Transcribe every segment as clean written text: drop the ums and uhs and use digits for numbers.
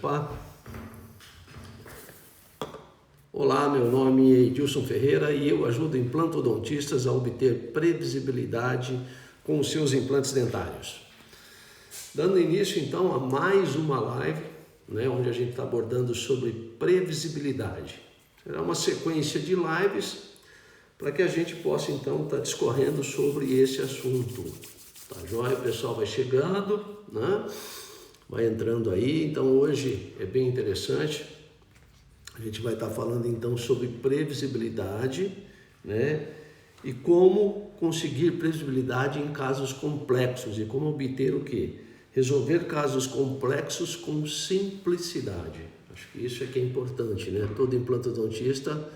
Opa! Olá, meu nome é Edilson Ferreira e eu ajudo implantodontistas a obter previsibilidade com os seus implantes dentários. Dando início então a mais uma live, onde a gente está abordando sobre previsibilidade. Será uma sequência de lives para que a gente possa então estar discorrendo sobre esse assunto. Tá joia? O pessoal vai chegando, vai entrando aí. Então hoje é bem interessante. A gente vai estar falando então sobre previsibilidade, e como conseguir previsibilidade em casos complexos e como obter o quê? Resolver casos complexos com simplicidade. Acho que isso é que é importante, Todo implantodontista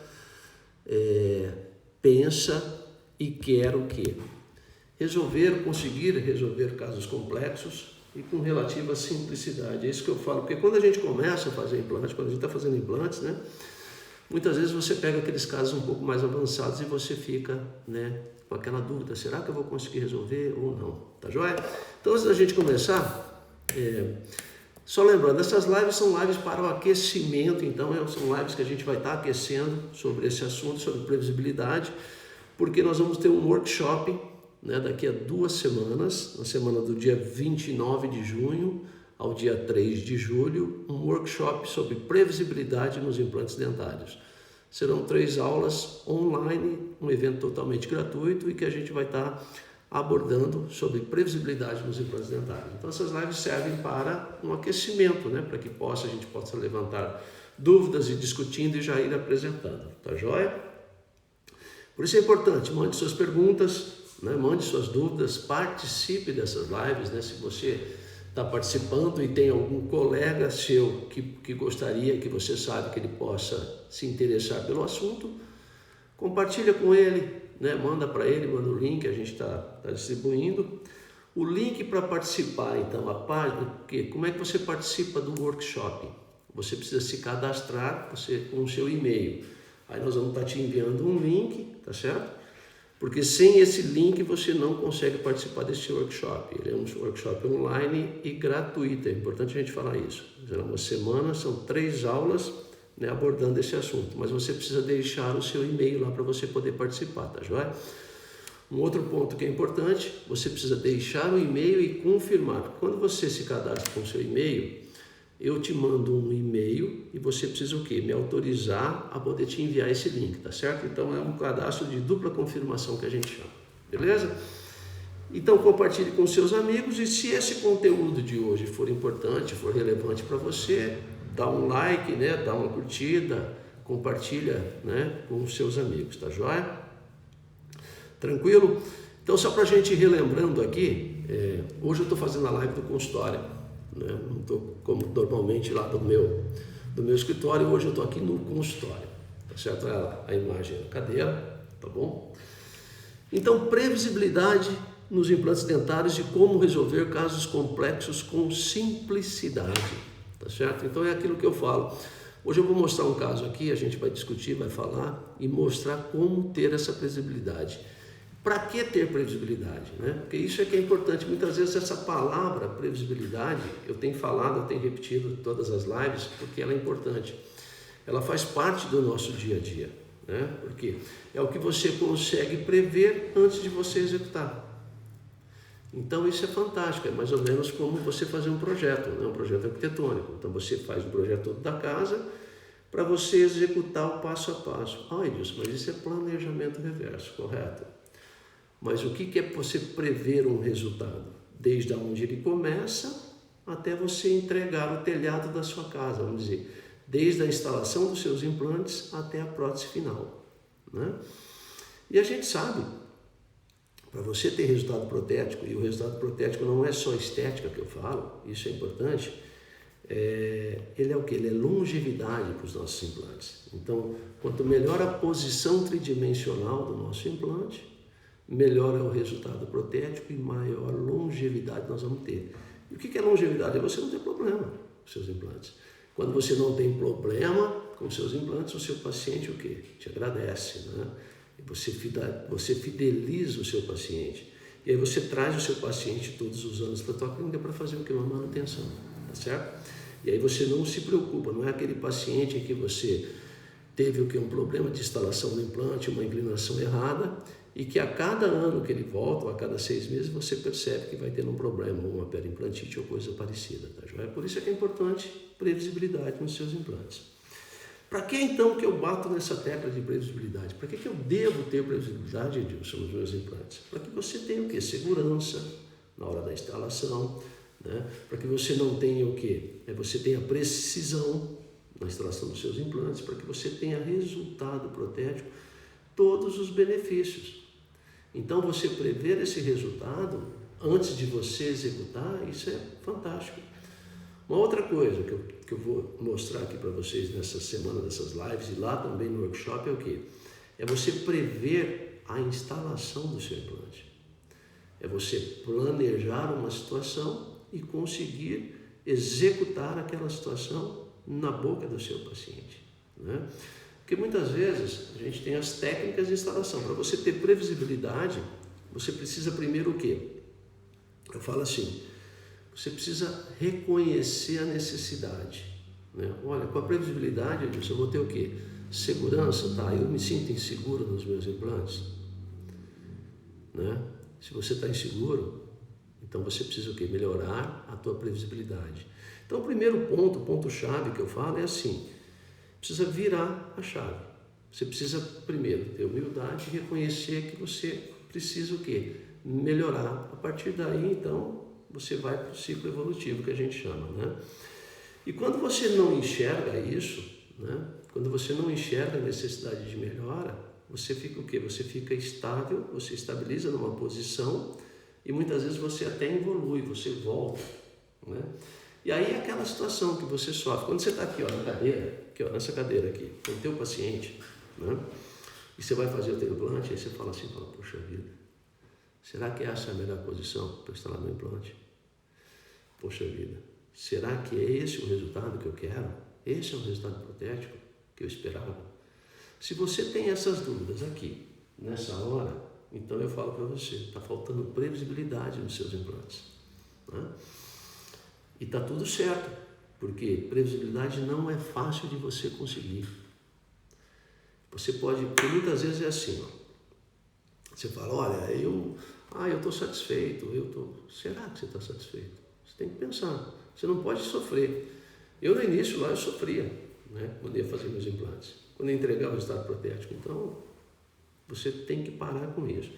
pensa e quer o quê? Conseguir resolver casos complexos e com relativa simplicidade. É isso que eu falo, porque quando a gente começa a fazer implantes, quando a gente está fazendo implantes, muitas vezes você pega aqueles casos um pouco mais avançados e você fica, com aquela dúvida, será que eu vou conseguir resolver ou não? Tá joia? Então, antes da gente começar, só lembrando, essas lives são lives para o aquecimento, então são lives que a gente vai estar aquecendo sobre esse assunto, sobre previsibilidade, porque nós vamos ter um workshop daqui a 2 semanas, na semana do dia 29 de junho ao dia 3 de julho, um workshop sobre previsibilidade nos implantes dentários. Serão 3 aulas online, um evento totalmente gratuito e que a gente vai estar abordando sobre previsibilidade nos implantes dentários. Então essas lives servem para um aquecimento, para que a gente possa levantar dúvidas e discutindo e já ir apresentando, tá joia? Por isso é importante, mande suas perguntas, mande suas dúvidas, participe dessas lives, se você está participando e tem algum colega seu que gostaria, que você sabe que ele possa se interessar pelo assunto, compartilha com ele, manda para ele, manda o link, a gente está distribuindo. O link para participar, então, a página, como é que você participa do workshop? Você precisa se cadastrar com o seu e-mail. Aí nós vamos estar te enviando um link, tá certo? Porque sem esse link você não consegue participar desse workshop. Ele é um workshop online e gratuito, é importante a gente falar isso. Será uma semana, são 3 aulas abordando esse assunto, mas você precisa deixar o seu e-mail lá para você poder participar, tá joia? Um outro ponto que é importante, você precisa deixar o e-mail e confirmar. Quando você se cadastra com o seu e-mail, eu te mando um e-mail e você precisa o quê? Me autorizar a poder te enviar esse link, tá certo? Então é um cadastro de dupla confirmação que a gente chama, beleza? Então compartilhe com seus amigos e se esse conteúdo de hoje for importante, for relevante para você, dá um like, dá uma curtida, compartilha, com os seus amigos, tá joia? Tranquilo? Então só para a gente ir relembrando aqui, hoje eu estou fazendo a live do consultório. Não estou como normalmente lá do meu escritório, hoje eu estou aqui no consultório, tá certo? A imagem da cadeira, tá bom? Então, previsibilidade nos implantes dentários e como resolver casos complexos com simplicidade, tá certo? Então é aquilo que eu falo. Hoje eu vou mostrar um caso aqui, a gente vai discutir, vai falar e mostrar como ter essa previsibilidade. Para que ter previsibilidade? Porque isso é que é importante. Muitas vezes essa palavra previsibilidade, eu tenho falado, eu tenho repetido todas as lives, porque ela é importante. Ela faz parte do nosso dia a dia, Porque é o que você consegue prever antes de você executar. Então isso é fantástico, é mais ou menos como você fazer um projeto, um projeto arquitetônico. Então você faz o projeto todo da casa para você executar o passo a passo. Edilson, mas isso é planejamento reverso, correto? Mas o que é você prever um resultado? Desde onde ele começa até você entregar o telhado da sua casa, vamos dizer. Desde a instalação dos seus implantes até a prótese final. E a gente sabe, para você ter resultado protético, e o resultado protético não é só estética que eu falo, isso é importante, ele é o quê? Ele é longevidade para os nossos implantes. Então, quanto melhor a posição tridimensional do nosso implante, melhor é o resultado protético e maior longevidade nós vamos ter. E o que é longevidade? É você não ter problema com seus implantes. Quando você não tem problema com seus implantes, o seu paciente o quê? Te agradece, E você fideliza o seu paciente. E aí você traz o seu paciente todos os anos para a tua clínica para fazer o quê? Uma manutenção, tá certo? E aí você não se preocupa, não é aquele paciente em que você teve um problema de instalação do implante, uma inclinação errada, e que a cada ano que ele volta, ou a cada 6 meses, você percebe que vai ter um problema, uma periimplantite ou coisa parecida. Tá joia? Por isso é que é importante previsibilidade nos seus implantes. Para que então que eu bato nessa tecla de previsibilidade? Para que eu devo ter previsibilidade, Edilson, nos meus implantes? Para que você tenha o quê? Segurança na hora da instalação, né? Para que você não tenha o quê? Você tenha precisão na instalação dos seus implantes, para que você tenha resultado protético, todos os benefícios. Então, você prever esse resultado antes de você executar, isso é fantástico. Uma outra coisa que eu vou mostrar aqui para vocês nessa semana dessas lives e lá também no workshop é o quê? É você prever a instalação do seu implante. É você planejar uma situação e conseguir executar aquela situação na boca do seu paciente, né? Porque muitas vezes a gente tem as técnicas de instalação. Para você ter previsibilidade, você precisa primeiro o quê? Eu falo assim, você precisa reconhecer a necessidade, né? Olha, com a previsibilidade, eu vou ter o quê? Segurança, tá? Eu me sinto inseguro nos meus implantes, né? Se você está inseguro, então você precisa o quê? Melhorar a tua previsibilidade. Então o primeiro ponto-chave que eu falo é assim, precisa virar a chave. Você precisa primeiro ter humildade e reconhecer que você precisa o quê? Melhorar. A partir daí, então, você vai para o ciclo evolutivo que a gente chama, né? E quando você não enxerga isso, né? Quando você não enxerga a necessidade de melhora, você fica o quê? Você fica estável, você estabiliza numa posição e muitas vezes você até evolui, você volta, né? E aí é aquela situação que você sofre. Quando você está aqui, ó, na cadeira, aqui, ó, nessa cadeira aqui, com o teu paciente, né? E você vai fazer o teu implante, aí você fala assim, poxa vida, será que essa é a melhor posição para instalar meu implante? Poxa vida, será que é esse o resultado que eu quero? Esse é o resultado protético que eu esperava? Se você tem essas dúvidas aqui, nessa hora, então eu falo para você, está faltando previsibilidade nos seus implantes, né? E está tudo certo, porque previsibilidade não é fácil de você conseguir. Você pode, porque muitas vezes é assim, ó, você fala, olha, eu estou satisfeito, será que você está satisfeito? Você tem que pensar, você não pode sofrer. Eu no início lá eu sofria, né, quando ia fazer meus implantes, quando eu entregava o resultado protético, então você tem que parar com isso.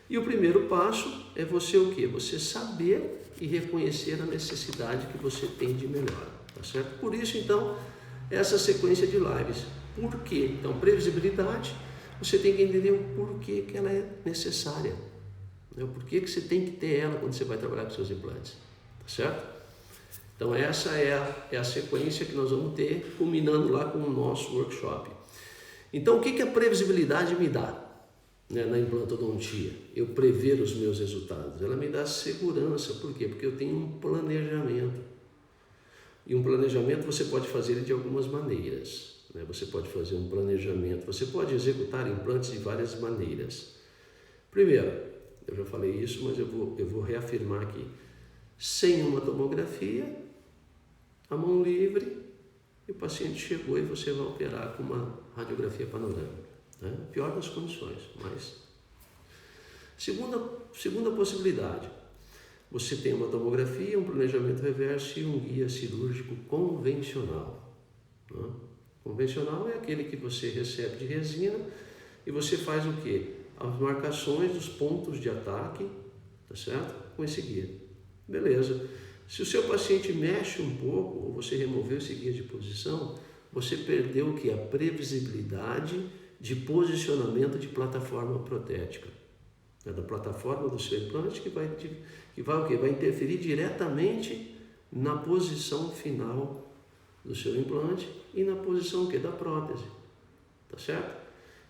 E o primeiro passo é você o quê? Você saber e reconhecer a necessidade que você tem de melhora, tá certo? Por isso, então, essa sequência de lives. Por quê? Então, previsibilidade, você tem que entender o porquê que ela é necessária, né? O porquê que você tem que ter ela quando você vai trabalhar com seus implantes, tá certo? Então, essa é a sequência que nós vamos ter, culminando lá com o nosso workshop. Então, o que a previsibilidade me dá? Na implantodontia, eu prever os meus resultados, ela me dá segurança. Por quê? Porque eu tenho um planejamento. E um planejamento você pode fazer de algumas maneiras, né? Você pode fazer um planejamento, você pode executar implantes de várias maneiras. Primeiro, eu já falei isso, mas eu vou reafirmar aqui. Sem uma tomografia, a mão livre, e o paciente chegou e você vai operar com uma radiografia panorâmica. Pior das condições, mas... Segunda possibilidade, você tem uma tomografia, um planejamento reverso e um guia cirúrgico convencional, né? Convencional é aquele que você recebe de resina e você faz o quê? As marcações dos pontos de ataque, tá certo? Com esse guia. Beleza. Se o seu paciente mexe um pouco, ou você removeu esse guia de posição, você perdeu o quê? A previsibilidade de posicionamento de plataforma protética, né, da plataforma do seu implante que vai o quê? Vai interferir diretamente na posição final do seu implante e na posição o quê? Da prótese, tá certo?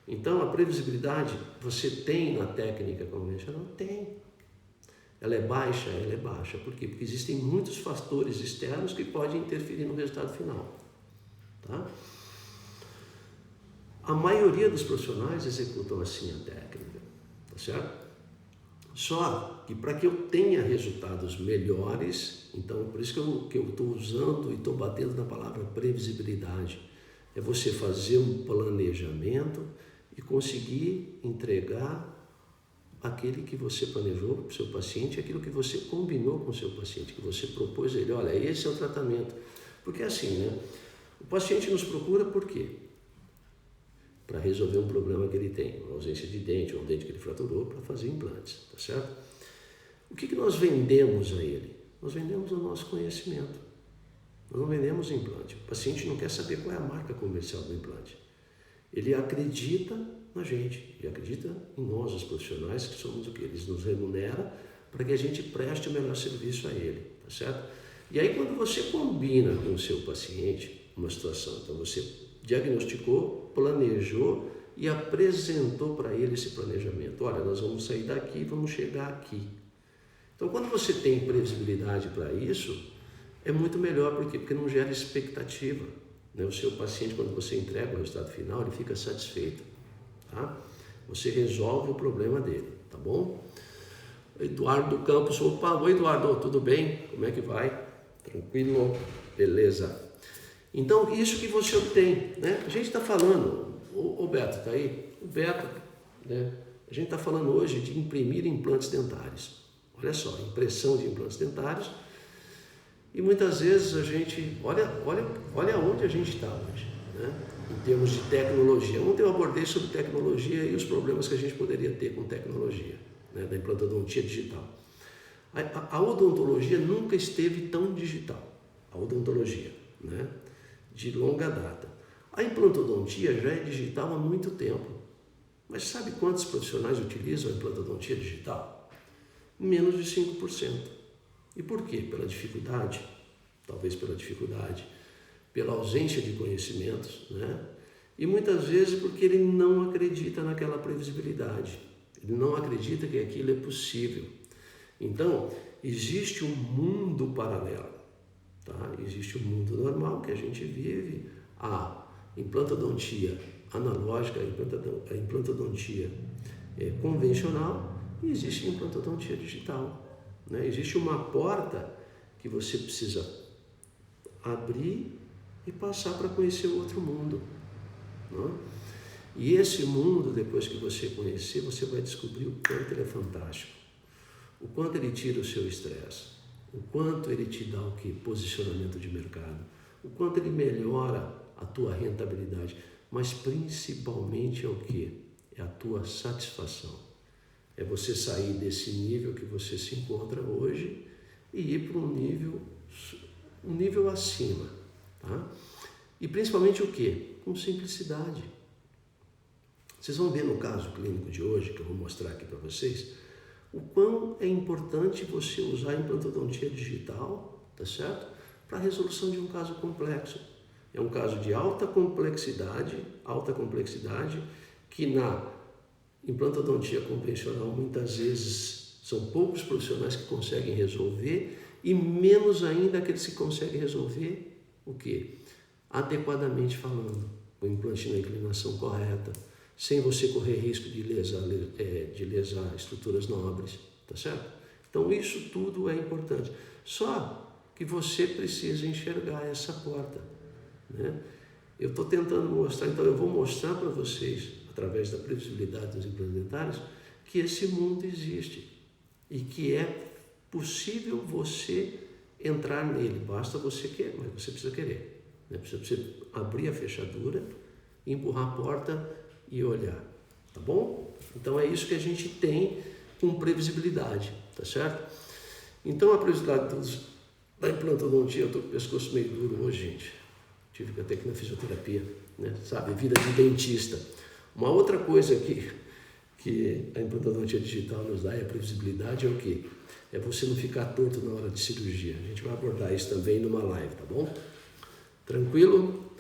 Então a previsibilidade você tem na técnica convencional? Tem. Ela é baixa? Ela é baixa. Por quê? Porque existem muitos fatores externos que podem interferir no resultado final, tá? A maioria dos profissionais executam assim a técnica, tá certo? Só que para que eu tenha resultados melhores, então por isso que eu estou usando e estou batendo na palavra previsibilidade. É você fazer um planejamento e conseguir entregar aquele que você planejou para o seu paciente, aquilo que você combinou com o seu paciente, que você propôs a ele, olha, esse é o tratamento. Porque assim, né? O paciente nos procura por quê? Para resolver um problema que ele tem, uma ausência de dente, ou um dente que ele fraturou, para fazer implantes, tá certo? O que nós vendemos a ele? Nós vendemos o nosso conhecimento. Nós não vendemos implante. O paciente não quer saber qual é a marca comercial do implante. Ele acredita na gente, ele acredita em nós, os profissionais, que somos o que? Eles nos remuneram para que a gente preste o melhor serviço a ele, tá certo? E aí quando você combina com o seu paciente uma situação, então você diagnosticou, planejou e apresentou para ele esse planejamento. Olha, nós vamos sair daqui e vamos chegar aqui. Então quando você tem previsibilidade para isso, é muito melhor, por quê? Porque não gera expectativa. O seu paciente, quando você entrega o resultado final, ele fica satisfeito, tá? Você resolve o problema dele, tá bom? Eduardo Campos, opa, oi Eduardo, tudo bem? Como é que vai? Tranquilo? Beleza. Então, isso que você obtém, né? A gente está falando, o Beto está aí? O Beto, né? A gente está falando hoje de imprimir implantes dentários. Olha só, impressão de implantes dentários. E muitas vezes a gente, olha onde a gente está hoje, né? Em termos de tecnologia. Ontem eu abordei sobre tecnologia e os problemas que a gente poderia ter com tecnologia, né? Da implantodontia digital. A odontologia nunca esteve tão digital, a odontologia, né? De longa data. A implantodontia já é digital há muito tempo, mas sabe quantos profissionais utilizam a implantodontia digital? Menos de 5%. E por quê? Pela dificuldade, talvez pela dificuldade, pela ausência de conhecimentos, né? E muitas vezes porque ele não acredita naquela previsibilidade, ele não acredita que aquilo é possível. Então, existe um mundo paralelo, tá? Existe o mundo normal que a gente vive, a implantodontia analógica, a implantodontia convencional, e existe a implantodontia digital. Né? Existe uma porta que você precisa abrir e passar para conhecer o outro mundo. Né? E esse mundo, depois que você conhecer, você vai descobrir o quanto ele é fantástico, o quanto ele tira o seu estresse, o quanto ele te dá o que? Posicionamento de mercado, o quanto ele melhora a tua rentabilidade, mas principalmente é o que? É a tua satisfação. É você sair desse nível que você se encontra hoje e ir para um nível acima, tá? E principalmente o quê? Com simplicidade. Vocês vão ver no caso clínico de hoje, que eu vou mostrar aqui para vocês, o quão é importante você usar a implantodontia digital, tá certo? Para a resolução de um caso complexo. É um caso de alta complexidade, que na implantodontia convencional, muitas vezes, são poucos profissionais que conseguem resolver e menos ainda aqueles que conseguem resolver o quê? Adequadamente falando, o implante na inclinação correta, sem você correr risco de lesar estruturas nobres, tá certo? Então, isso tudo é importante. Só que você precisa enxergar essa porta, né? Eu estou tentando mostrar, então eu vou mostrar para vocês, através da previsibilidade dos implantes dentários, que esse mundo existe e que é possível você entrar nele. Basta você querer, mas você precisa querer, né? Precisa abrir a fechadura, empurrar a porta e olhar, tá bom? Então é isso que a gente tem com previsibilidade, tá certo? Então a previsibilidade da implantodontia, eu estou com o pescoço meio duro hoje, gente. Tive que até que na fisioterapia, né? Sabe, vida de dentista. Uma outra coisa que a implantodontia digital nos dá, e a previsibilidade, é o quê? É você não ficar torto na hora de cirurgia. A gente vai abordar isso também numa live, tá bom? Tranquilo?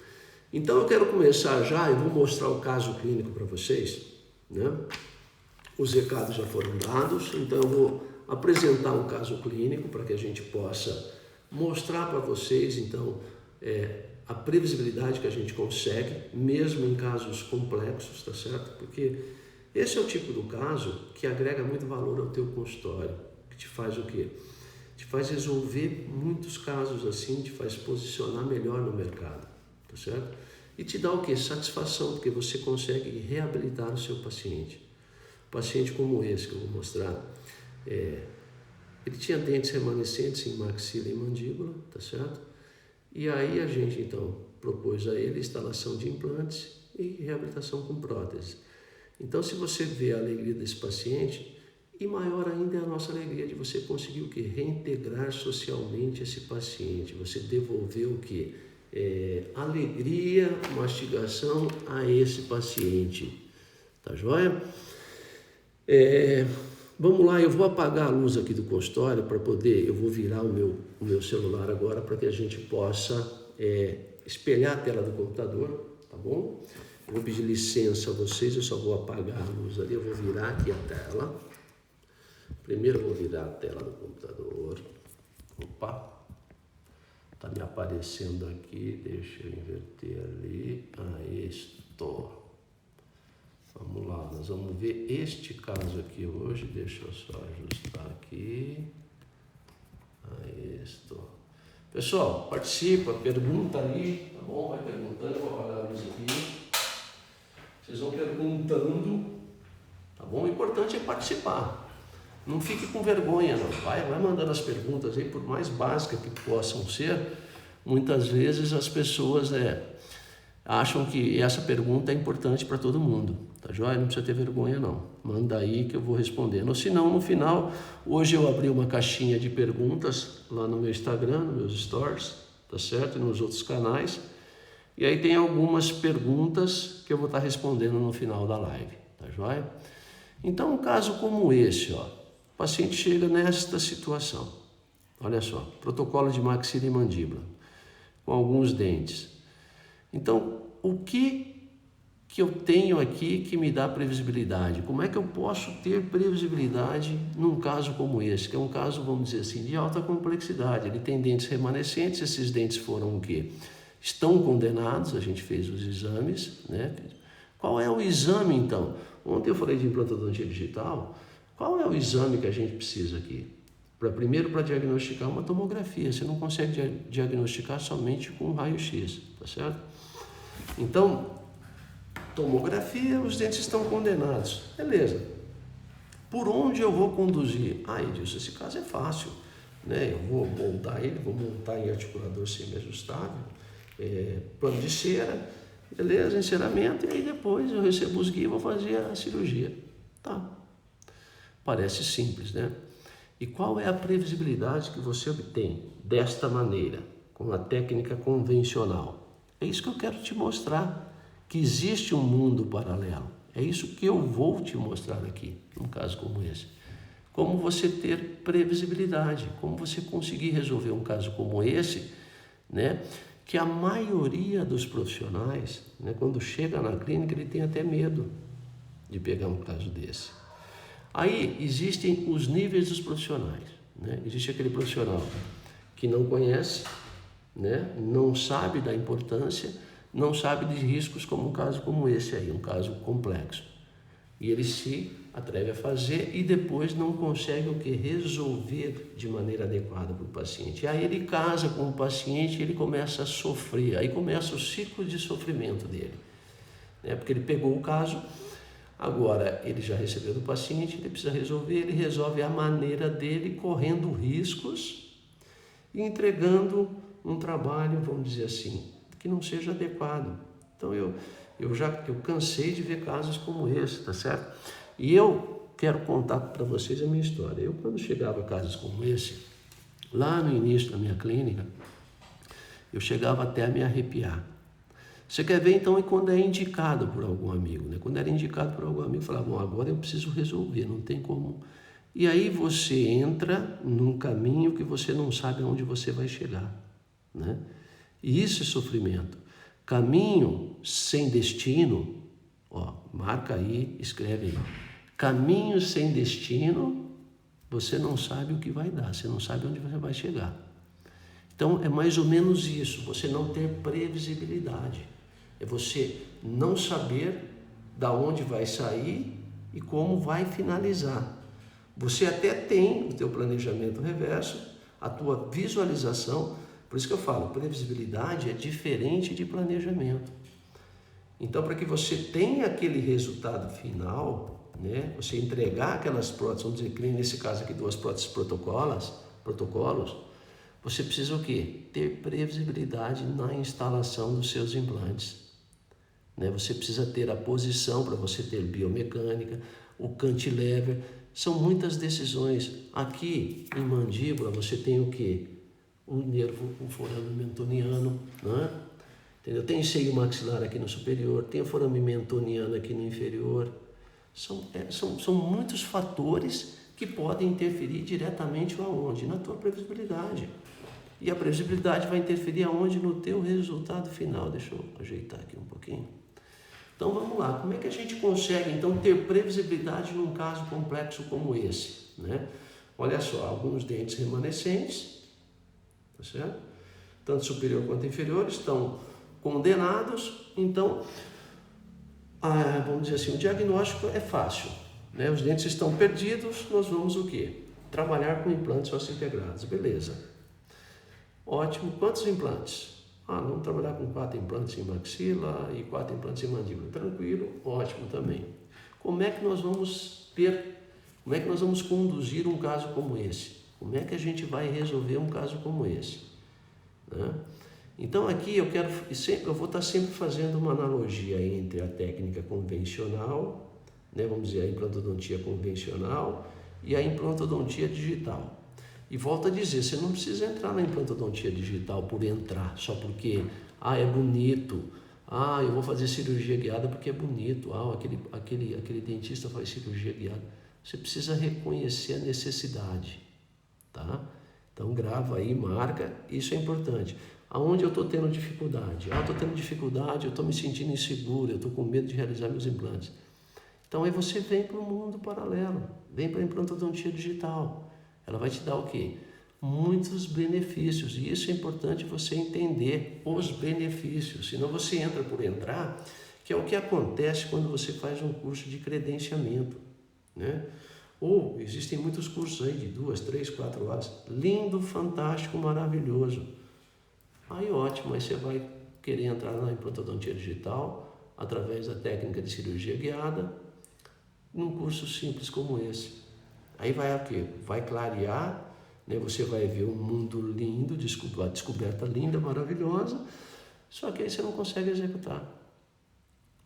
Então eu quero começar já e vou mostrar o caso clínico para vocês, né? Os recados já foram dados, então eu vou apresentar um caso clínico para que a gente possa mostrar para vocês, então, a previsibilidade que a gente consegue, mesmo em casos complexos, tá certo? Porque Esse é o tipo do caso que agrega muito valor ao teu consultório, que te faz o quê? Te faz resolver muitos casos assim, te faz posicionar melhor no mercado, tá certo? E te dá o quê? Satisfação, porque você consegue reabilitar o seu paciente. Paciente como esse que eu vou mostrar, ele tinha dentes remanescentes em maxila e mandíbula, tá certo? E aí a gente então propôs a ele instalação de implantes e reabilitação com prótese. Então, se você vê a alegria desse paciente, e maior ainda é a nossa alegria de você conseguir o quê? Reintegrar socialmente esse paciente, você devolver o quê? Alegria, mastigação a esse paciente, tá joia? Vamos lá, eu vou apagar a luz aqui do consultório para poder, eu vou virar o meu celular agora para que a gente possa espelhar a tela do computador, tá bom? Eu vou pedir licença a vocês, eu só vou apagar a luz ali, eu vou virar aqui a tela. Primeiro eu vou virar a tela do computador. Opa, tá me aparecendo aqui, deixa eu inverter ali. Aí estou. Vamos lá, nós vamos ver este caso aqui hoje, deixa eu só ajustar aqui. Aí estou. Pessoal, participa, pergunta aí, tá bom? Vai perguntando, eu vou apagar a luz aqui. Vocês vão perguntando, tá bom? O importante é participar. Não fique com vergonha, não. Vai mandando as perguntas aí, por mais básicas que possam ser. Muitas vezes as pessoas acham que essa pergunta é importante para todo mundo, tá joia? Não precisa ter vergonha, não. Manda aí que eu vou respondendo. Ou se não, no final, hoje eu abri uma caixinha de perguntas lá no meu Instagram, nos meus stories, tá certo? E nos outros canais. E aí tem algumas perguntas que eu vou estar respondendo no final da live, tá joia? Então, um caso como esse, ó, o paciente chega nesta situação. Olha só, protocolo de maxila e mandíbula, com alguns dentes. Então, o que eu tenho aqui que me dá previsibilidade? Como é que eu posso ter previsibilidade num caso como esse? Que é um caso, vamos dizer assim, de alta complexidade. Ele tem dentes remanescentes, esses dentes foram o quê? Estão condenados, a gente fez os exames, né? Qual é o exame, então? Ontem eu falei de implantodontia digital. Qual é o exame que a gente precisa aqui? Primeiro, para diagnosticar uma tomografia. Você não consegue diagnosticar somente com raio-x, tá certo? Então, tomografia, os dentes estão condenados. Beleza. Por onde eu vou conduzir? Edilson, esse caso é fácil, né? Eu vou montar em articulador semi-ajustável, plano de cera, beleza, enceramento, e aí depois eu recebo os guias e vou fazer a cirurgia. Tá. Parece simples, né? E qual é a previsibilidade que você obtém desta maneira, com a técnica convencional? É isso que eu quero te mostrar, que existe um mundo paralelo. É isso que eu vou te mostrar aqui, num caso como esse. Como você ter previsibilidade, como você conseguir resolver um caso como esse, né? Que a maioria dos profissionais, né, quando chega na clínica, ele tem até medo de pegar um caso desse. Aí existem os níveis dos profissionais, né? Existe aquele profissional que não conhece, né? Não sabe da importância, não sabe de riscos como um caso como esse aí, um caso complexo. E ele se atreve a fazer e depois não consegue o que? Resolver de maneira adequada para o paciente. E aí ele casa com o paciente e ele começa a sofrer, aí começa o ciclo de sofrimento dele, né? Porque ele pegou o caso, agora ele já recebeu do paciente, ele precisa resolver, ele resolve a maneira dele, correndo riscos e entregando um trabalho, vamos dizer assim, que não seja adequado. Então eu cansei de ver casos como esse, tá certo? E eu quero contar para vocês a minha história. Eu, quando chegava a casos como esse, lá no início da minha clínica, eu chegava até a me arrepiar. Você quer ver, então, quando é indicado por algum amigo, né? Quando era indicado por algum amigo, eu falava, bom, agora eu preciso resolver, não tem como. E aí você entra num caminho que você não sabe aonde você vai chegar, né? E isso é sofrimento. Caminho sem destino, ó, marca aí, escreve aí. Caminho sem destino, você não sabe o que vai dar, você não sabe onde você vai chegar. Então é mais ou menos isso, você não ter previsibilidade. É você não saber da onde vai sair e como vai finalizar. Você até tem o teu planejamento reverso, a tua visualização, por isso que eu falo, previsibilidade é diferente de planejamento. Então, para que você tenha aquele resultado final, né, você entregar aquelas próteses, vamos dizer que nesse caso aqui 2 próteses protocolos, você precisa o quê? Ter previsibilidade na instalação dos seus implantes. Né? Você precisa ter a posição para você ter biomecânica, o cantilever, são muitas decisões. Aqui em mandíbula você tem o quê? O nervo, o forame mentoniano, né? Entendeu? Tem seio maxilar aqui no superior, tem o forame mentoniano aqui no inferior. São muitos fatores que podem interferir diretamente aonde? Na tua previsibilidade. E a previsibilidade vai interferir aonde? No teu resultado final. Deixa eu ajeitar aqui um pouquinho. Então vamos lá, como é que a gente consegue então ter previsibilidade num caso complexo como esse, né? Olha só, alguns dentes remanescentes, tá certo? Tanto superior quanto inferior estão condenados, então, vamos dizer assim, o diagnóstico é fácil, né? Os dentes estão perdidos, nós vamos o quê? Trabalhar com implantes osseointegrados, beleza. Ótimo, quantos implantes? Vamos trabalhar com 4 implantes em maxila e 4 implantes em mandíbula. Tranquilo, ótimo também. Como é que nós vamos conduzir um caso como esse? Como é que a gente vai resolver um caso como esse? Né? Então aqui eu vou estar sempre fazendo uma analogia entre a técnica convencional, né, vamos dizer, a implantodontia convencional e a implantodontia digital. E volto a dizer, você não precisa entrar na implantodontia digital por entrar, só porque, é bonito, eu vou fazer cirurgia guiada porque é bonito, aquele dentista faz cirurgia guiada. Você precisa reconhecer a necessidade, tá? Então grava aí, marca, isso é importante. Aonde eu estou tendo dificuldade? Estou tendo dificuldade, eu estou me sentindo inseguro, eu estou com medo de realizar meus implantes. Então aí você vem para o mundo paralelo, vem para a implantodontia digital. Ela vai te dar o quê? Muitos benefícios, e isso é importante você entender os benefícios, senão você entra por entrar, que é o que acontece quando você faz um curso de credenciamento, né? Ou existem muitos cursos aí de 2, 3, 4 horas, lindo, fantástico, maravilhoso. Aí ótimo, aí você vai querer entrar na implantodontia digital, através da técnica de cirurgia guiada, num curso simples como esse. Aí vai o quê? Vai clarear, né? Você vai ver um mundo lindo, a descoberta linda, maravilhosa, só que aí você não consegue executar,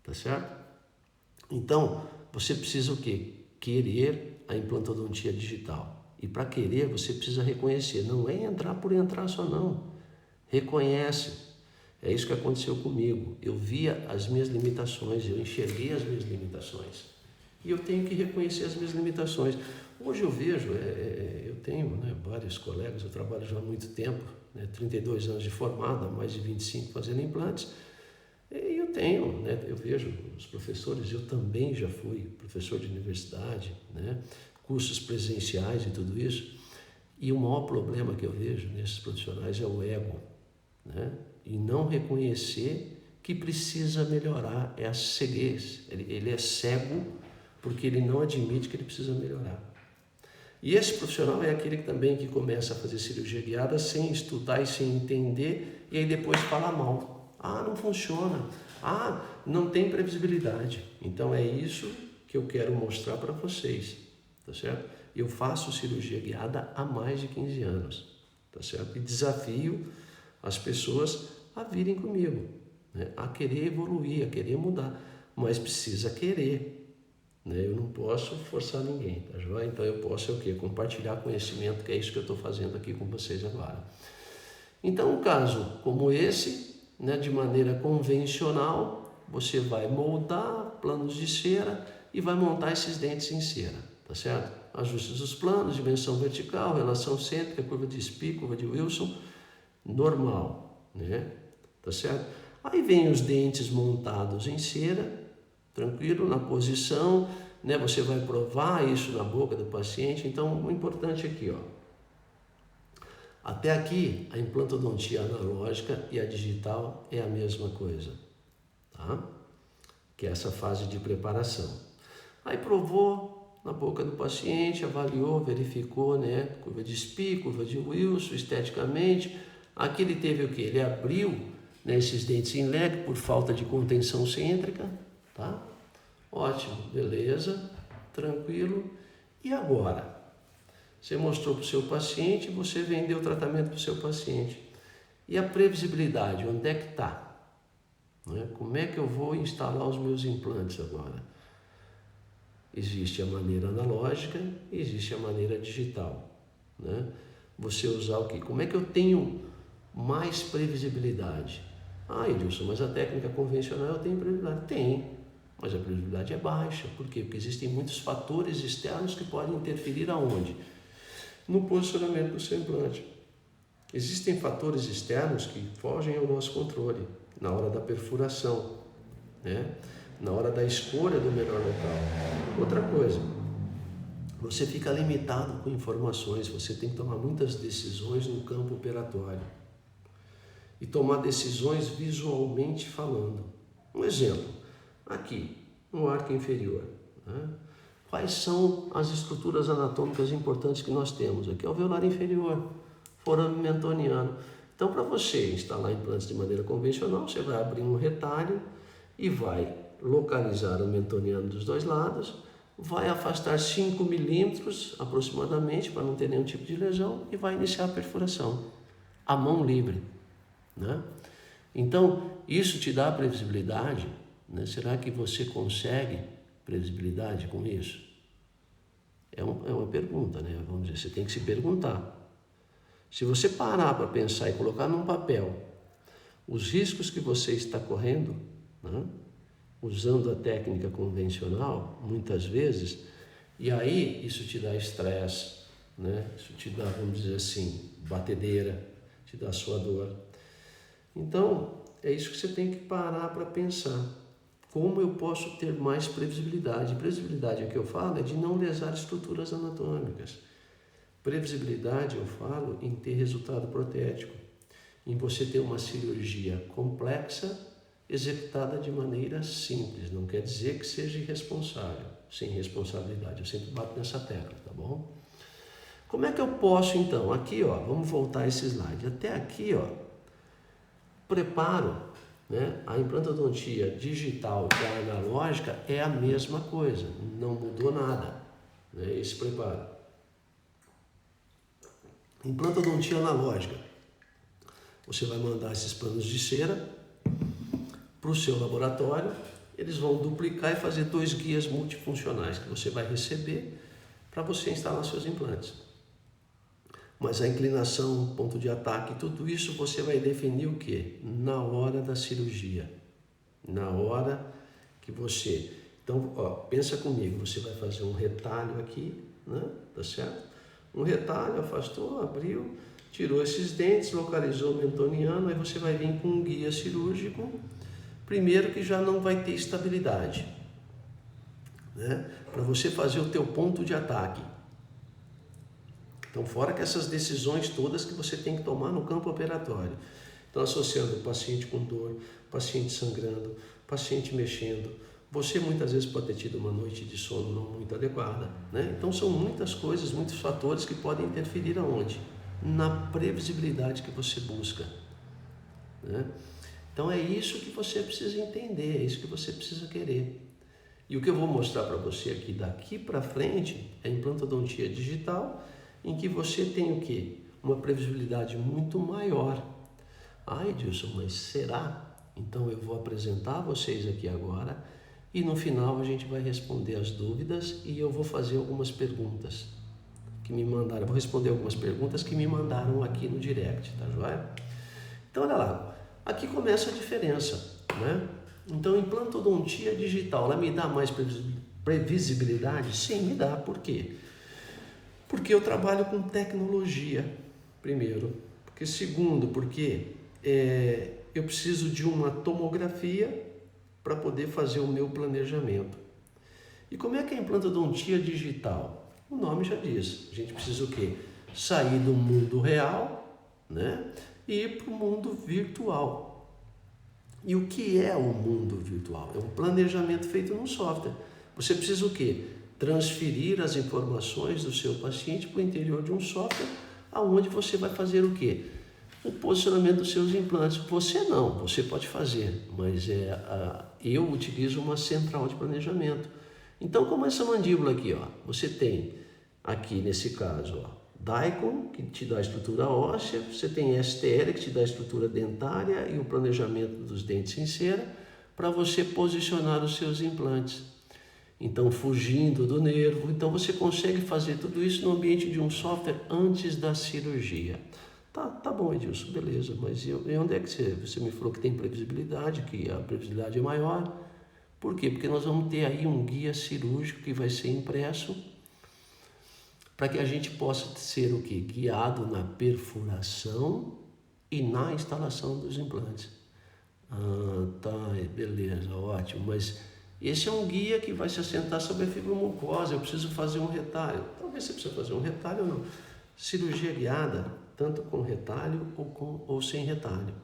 tá certo? Então, você precisa o quê? Querer a implantodontia digital. E para querer, você precisa reconhecer, não é entrar por entrar só não, reconhece. É isso que aconteceu comigo, eu via as minhas limitações, eu enxerguei as minhas limitações. E eu tenho que reconhecer as minhas limitações. Hoje eu vejo, eu tenho, né, vários colegas, eu trabalho já há muito tempo, né, 32 anos de formado, mais de 25 fazendo implantes, e eu tenho, né, eu vejo os professores, eu também já fui professor de universidade, né, cursos presenciais e tudo isso, e o maior problema que eu vejo nesses profissionais é o ego, né, e não reconhecer que precisa melhorar, é a ceguez, ele é cego porque ele não admite que ele precisa melhorar. E esse profissional é aquele que começa a fazer cirurgia guiada sem estudar e sem entender, e aí depois fala mal. Não funciona. Não tem previsibilidade. Então é isso que eu quero mostrar para vocês, tá certo? Eu faço cirurgia guiada há mais de 15 anos, tá certo? E desafio as pessoas a virem comigo, né? A querer evoluir, a querer mudar, mas precisa querer. Eu não posso forçar ninguém, tá joia? Então eu posso o quê? Compartilhar conhecimento, que é isso que eu estou fazendo aqui com vocês agora. Então um caso como esse, né, de maneira convencional, você vai moldar planos de cera e vai montar esses dentes em cera, tá certo? Ajustes dos planos, dimensão vertical, relação cêntrica, curva de Spee, curva de Wilson, normal, né? Tá certo? Aí vem os dentes montados em cera, tranquilo, na posição, né? Você vai provar isso na boca do paciente. Então, o importante aqui, até aqui, a implantodontia analógica e a digital é a mesma coisa, tá? Que é essa fase de preparação. Aí provou na boca do paciente, avaliou, verificou, né? Curva de Spee, curva de Wilson, esteticamente. Aqui ele teve o quê? Ele abriu, né, esses dentes em leg por falta de contenção cêntrica, tá? Ótimo, beleza, tranquilo. E agora? Você mostrou para o seu paciente, você vendeu o tratamento para o seu paciente. E a previsibilidade, onde é que está? Como é que eu vou instalar os meus implantes agora? Existe a maneira analógica e existe a maneira digital, né? Você usar o quê? Como é que eu tenho mais previsibilidade? Ah, Edilson, mas a técnica convencional eu tenho previsibilidade. Tem, mas a previsibilidade é baixa. Por quê? Porque existem muitos fatores externos que podem interferir aonde? No posicionamento do seu implante. Existem fatores externos que fogem ao nosso controle na hora da perfuração, né? Na hora da escolha do melhor local. Outra coisa, você fica limitado com informações, você tem que tomar muitas decisões no campo operatório e tomar decisões visualmente falando. Um exemplo, aqui no arco inferior, né? Quais são as estruturas anatômicas importantes que nós temos? Aqui é o alveolar inferior, forame mentoniano. Então, para você instalar implantes de maneira convencional, você vai abrir um retalho e vai localizar o mentoniano dos dois lados, vai afastar 5 milímetros aproximadamente para não ter nenhum tipo de lesão e vai iniciar a perfuração, a mão livre, né? Então, isso te dá previsibilidade, né? Será que você consegue previsibilidade com isso? É uma pergunta, né? Vamos dizer, você tem que se perguntar. Se você parar para pensar e colocar num papel os riscos que você está correndo, né? Usando a técnica convencional, muitas vezes, e aí isso te dá estresse, né? Isso te dá, vamos dizer assim, batedeira, te dá suador. Então, é isso que você tem que parar para pensar. Como eu posso ter mais previsibilidade? Previsibilidade, o que eu falo, é de não lesar estruturas anatômicas. Previsibilidade, eu falo, em ter resultado protético, em você ter uma cirurgia complexa, executada de maneira simples. Não quer dizer que seja irresponsável, sem responsabilidade. Eu sempre bato nessa tecla, tá bom? Como é que eu posso, então? Aqui, ó, vamos voltar a esse slide. Até aqui, ó, preparo, né? A implantodontia digital e a analógica é a mesma coisa, não mudou nada, né? Esse preparo. Implantodontia analógica. Você vai mandar esses panos de cera para o seu laboratório, eles vão duplicar e fazer 2 guias multifuncionais que você vai receber para você instalar seus implantes. Mas a inclinação, ponto de ataque, tudo isso você vai definir o quê? Na hora da cirurgia. Na hora que você... Então, ó, pensa comigo, você vai fazer um retalho aqui, né? Tá certo? Um retalho, afastou, abriu, tirou esses dentes, localizou o mentoniano, aí você vai vir com um guia cirúrgico. Primeiro que já não vai ter estabilidade, né? Para você fazer o teu ponto de ataque. Então, fora que essas decisões todas que você tem que tomar no campo operatório. Então, associando o paciente com dor, paciente sangrando, paciente mexendo. Você muitas vezes pode ter tido uma noite de sono não muito adequada, né? Então, são muitas coisas, muitos fatores que podem interferir aonde? Na previsibilidade que você busca, né? Então, é isso que você precisa entender, é isso que você precisa querer. E o que eu vou mostrar para você aqui, daqui para frente, é a implantodontia digital, em que você tem o quê? Uma previsibilidade muito maior. Ah, Edilson, mas será? Então, eu vou apresentar a vocês aqui agora e no final a gente vai responder as dúvidas e eu vou fazer algumas perguntas que me mandaram. Eu vou responder algumas perguntas que me mandaram aqui no direct, tá joia? Então, olha lá. Aqui começa a diferença, né? Então, implantodontia digital, ela me dá mais previsibilidade? Sim, me dá. Por quê? Porque eu trabalho com tecnologia, primeiro. Porque segundo, porque eu preciso de uma tomografia para poder fazer o meu planejamento. E como é que é a implantodontia digital? O nome já diz. A gente precisa o quê? Sair do mundo real, né? E ir para o mundo virtual. E o que é o mundo virtual? É um planejamento feito num software. Você precisa o quê? Transferir as informações do seu paciente para o interior de um software, aonde você vai fazer o quê? O posicionamento dos seus implantes. Você não, você pode fazer, mas eu utilizo uma central de planejamento. Então, como essa mandíbula aqui, ó, você tem aqui nesse caso, ó, DICOM, que te dá a estrutura óssea, você tem STL, que te dá a estrutura dentária e o planejamento dos dentes em cera, para você posicionar os seus implantes. Então, fugindo do nervo. Então, você consegue fazer tudo isso no ambiente de um software antes da cirurgia. Tá bom, Edilson, beleza, mas e onde é que você me falou que tem previsibilidade, que a previsibilidade é maior? Por quê? Porque nós vamos ter aí um guia cirúrgico que vai ser impresso para que a gente possa ser o quê? Guiado na perfuração e na instalação dos implantes. Beleza, ótimo, mas esse é um guia que vai se assentar sobre a fibromucosa, eu preciso fazer um retalho. Talvez você precise fazer um retalho ou não. Cirurgia guiada, tanto com retalho ou sem retalho,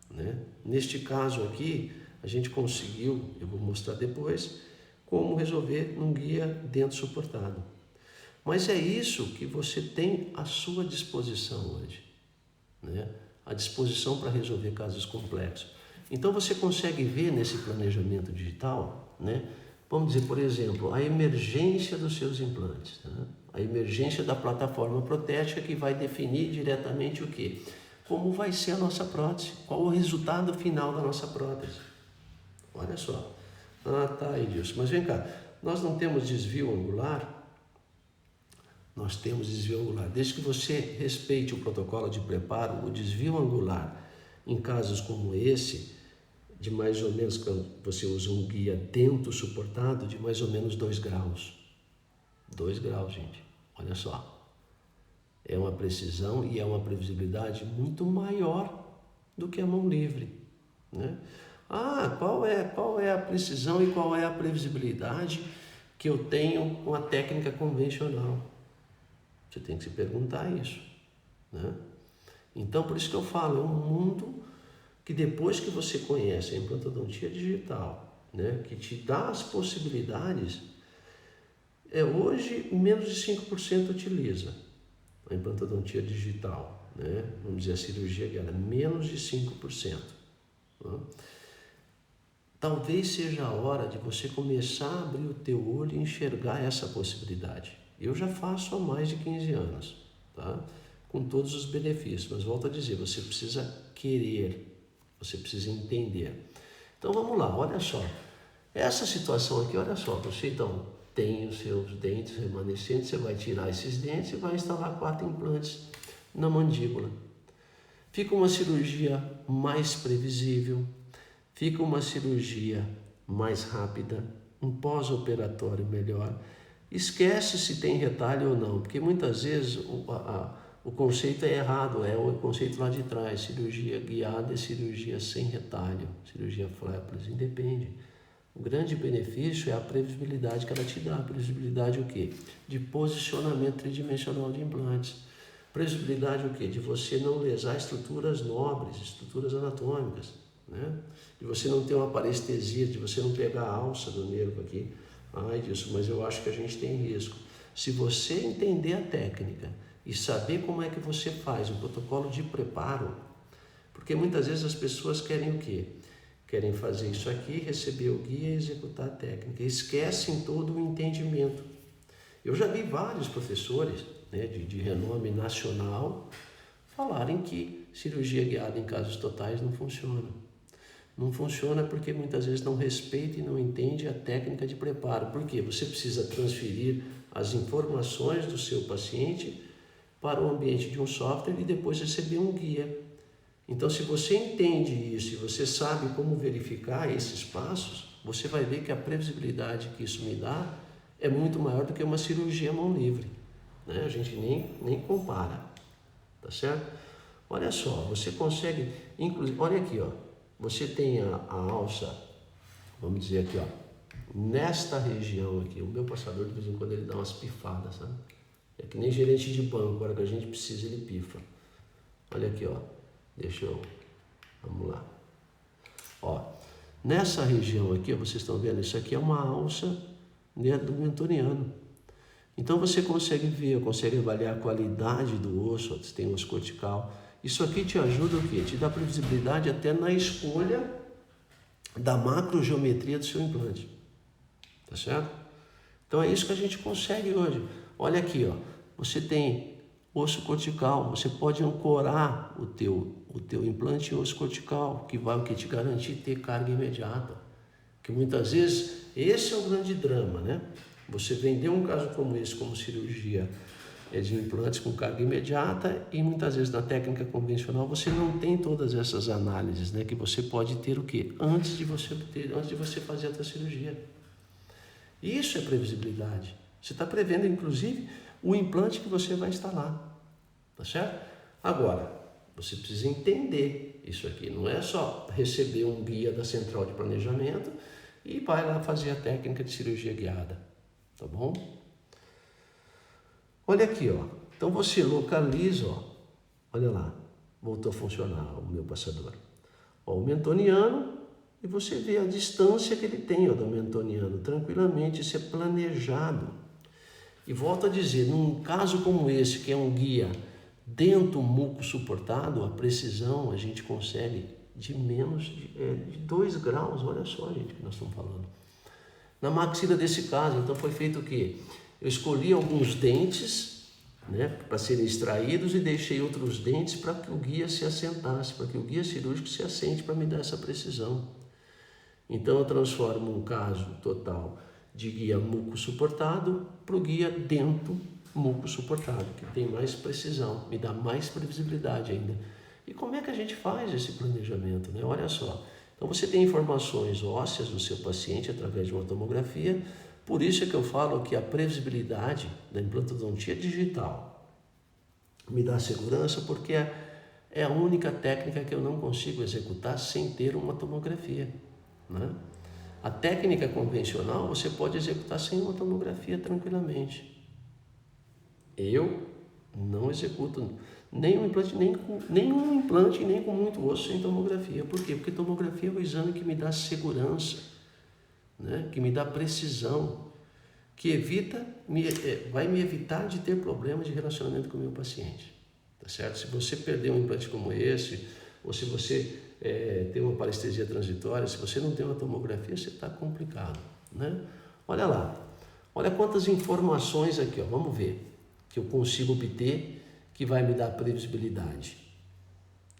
né? Neste caso aqui, a gente conseguiu, eu vou mostrar depois, como resolver num guia dento suportado. Mas é isso que você tem à sua disposição hoje, né? À disposição para resolver casos complexos. Então você consegue ver nesse planejamento digital, né? Vamos dizer, por exemplo, a emergência dos seus implantes, né? A emergência da plataforma protética que vai definir diretamente o quê? Como vai ser a nossa prótese, qual o resultado final da nossa prótese. Olha só. Edilson, mas vem cá, nós não temos desvio angular? Nós temos desvio angular. Desde que você respeite o protocolo de preparo, o desvio angular, em casos como esse, de mais ou menos, quando você usa um guia dento suportado, de mais ou menos 2 graus. 2 graus, gente. Olha só. É uma precisão e é uma previsibilidade muito maior do que a mão livre, né? Qual é a precisão e qual é a previsibilidade que eu tenho com a técnica convencional? Você tem que se perguntar isso, né? Então, por isso que eu falo, é um mundo que depois que você conhece a implantodontia digital, né, que te dá as possibilidades, hoje menos de 5% utiliza a implantodontia digital, né? Vamos dizer, a cirurgia guiada, menos de 5%. Né? Talvez seja a hora de você começar a abrir o teu olho e enxergar essa possibilidade. Eu já faço há mais de 15 anos, tá? Com todos os benefícios, mas volto a dizer, você precisa querer, você precisa entender. Então vamos lá, olha só. Essa situação aqui, olha só, você então tem os seus dentes remanescentes, você vai tirar esses dentes e vai instalar 4 implantes na mandíbula. Fica uma cirurgia mais previsível, fica uma cirurgia mais rápida, um pós-operatório melhor. Esquece se tem retalho ou não, porque muitas vezes o conceito é errado, é o conceito lá de trás, cirurgia guiada e cirurgia sem retalho, cirurgia flapless, independe. O grande benefício é a previsibilidade que ela te dá. Previsibilidade o quê? De posicionamento tridimensional de implantes. Previsibilidade o quê? De você não lesar estruturas nobres, estruturas anatômicas, né? De você não ter uma parestesia, de você não pegar a alça do nervo aqui. Disso, mas eu acho que a gente tem risco. Se você entender a técnica e saber como é que você faz o protocolo de preparo, porque muitas vezes as pessoas querem o quê? Querem fazer isso aqui, receber o guia e executar a técnica. Esquecem todo o entendimento. Eu já vi vários professores, né, de renome nacional falarem que cirurgia guiada em casos totais não funciona. Não funciona porque muitas vezes não respeita e não entende a técnica de preparo. Por quê? Você precisa transferir as informações do seu paciente para o ambiente de um software e depois receber um guia. Então, se você entende isso e você sabe como verificar esses passos, você vai ver que a previsibilidade que isso me dá é muito maior do que uma cirurgia à mão livre, né? A gente nem compara, tá certo? Olha só, você consegue, inclusive, olha aqui, ó, você tem a alça, vamos dizer aqui, ó, nesta região aqui, o meu passador de vez em quando ele dá umas pifadas, sabe? É que nem gerente de banco, a hora que a gente precisa ele pifa. Olha aqui, ó. Vamos lá. Ó, nessa região aqui, ó, vocês estão vendo, isso aqui é uma alça né, do mentoniano. Então você consegue ver, consegue avaliar a qualidade do osso, se tem osso cortical. Isso aqui te ajuda o quê? Te dá previsibilidade até na escolha da macrogeometria do seu implante. Tá certo? Então é isso que a gente consegue hoje. Olha aqui, ó. Você tem osso cortical, você pode ancorar o teu implante em osso cortical, que vai te garantir ter carga imediata. Que muitas vezes esse é o grande drama, né? Você vendeu um caso como esse, como cirurgia de implantes com carga imediata, e muitas vezes na técnica convencional você não tem todas essas análises, né? Que você pode ter o quê? Antes de você fazer a tua cirurgia. Isso é previsibilidade. Você está prevendo, inclusive, o implante que você vai instalar. Tá certo? Agora, você precisa entender isso aqui. Não é só receber um guia da central de planejamento e vai lá fazer a técnica de cirurgia guiada. Tá bom? Olha aqui, ó. Então você localiza, ó. Olha lá. Voltou a funcionar o meu passador. Ó, o mentoniano, e você vê a distância que ele tem, ó, do mentoniano. Tranquilamente, isso é planejado. E volto a dizer, num caso como esse, que é um guia dentro do muco suportado, a precisão a gente consegue de menos de 2 graus. Olha só, gente, que nós estamos falando. Na maxila desse caso, então foi feito o quê? Eu escolhi alguns dentes, né, para serem extraídos, e deixei outros dentes para que o guia se assentasse, para que o guia cirúrgico se assente para me dar essa precisão. Então eu transformo um caso total de guia muco suportado para o guia dentro muco suportado, que tem mais precisão, me dá mais previsibilidade ainda. E como é que a gente faz esse planejamento, né? Olha só. Então você tem informações ósseas do seu paciente através de uma tomografia. Por isso é que eu falo que a previsibilidade da implantodontia digital me dá segurança, porque é a única técnica que eu não consigo executar sem ter uma tomografia, né? A técnica convencional você pode executar sem uma tomografia tranquilamente. Eu não executo nenhum implante, nem com muito osso sem tomografia. Por quê? Porque tomografia é o exame que me dá segurança, né? Que me dá precisão, que vai me evitar de ter problemas de relacionamento com o meu paciente. Tá certo? Se você perder um implante como esse, ou se você tem uma parestesia transitória, se você não tem uma tomografia, você está complicado, né? Olha lá, olha quantas informações aqui, ó, vamos ver, que eu consigo obter, que vai me dar previsibilidade.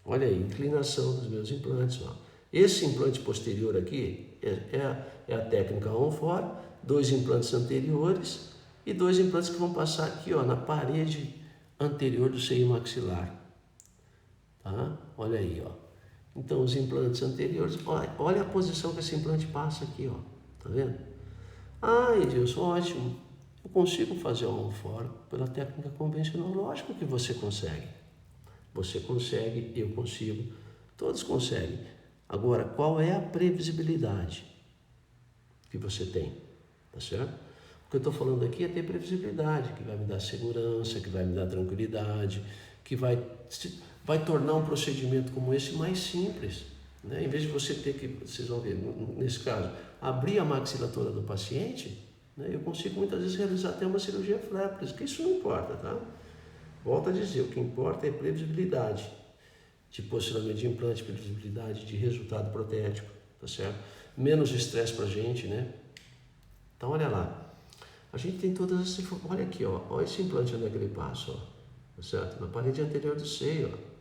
Olha aí, inclinação dos meus implantes, ó. Esse implante posterior aqui é a técnica on-for, 2 implantes anteriores e 2 implantes que vão passar aqui, ó, na parede anterior do seio maxilar. Tá? Olha aí, ó. Então, os implantes anteriores, olha a posição que esse implante passa aqui, ó. Tá vendo? Ah, Edilson, ótimo. Eu consigo fazer o on-for pela técnica convencional. Lógico que você consegue. Você consegue, eu consigo, todos conseguem. Agora, qual é a previsibilidade que você tem? Tá certo? O que eu estou falando aqui é ter previsibilidade, que vai me dar segurança, que vai me dar tranquilidade, que vai tornar um procedimento como esse mais simples, né? Em vez de você ter que, vocês vão ver, nesse caso, abrir a maxilatura do paciente, né? Eu consigo muitas vezes realizar até uma cirurgia flapless, que isso não importa, tá? Volto a dizer, o que importa é previsibilidade de posicionamento de implante, previsibilidade de resultado protético, tá certo? Menos estresse pra gente, né? Então, olha lá. A gente tem todas essas informações. Olha aqui, ó. Olha esse implante onde é que ele passa, ó. Tá certo? Na parede anterior do seio, ó.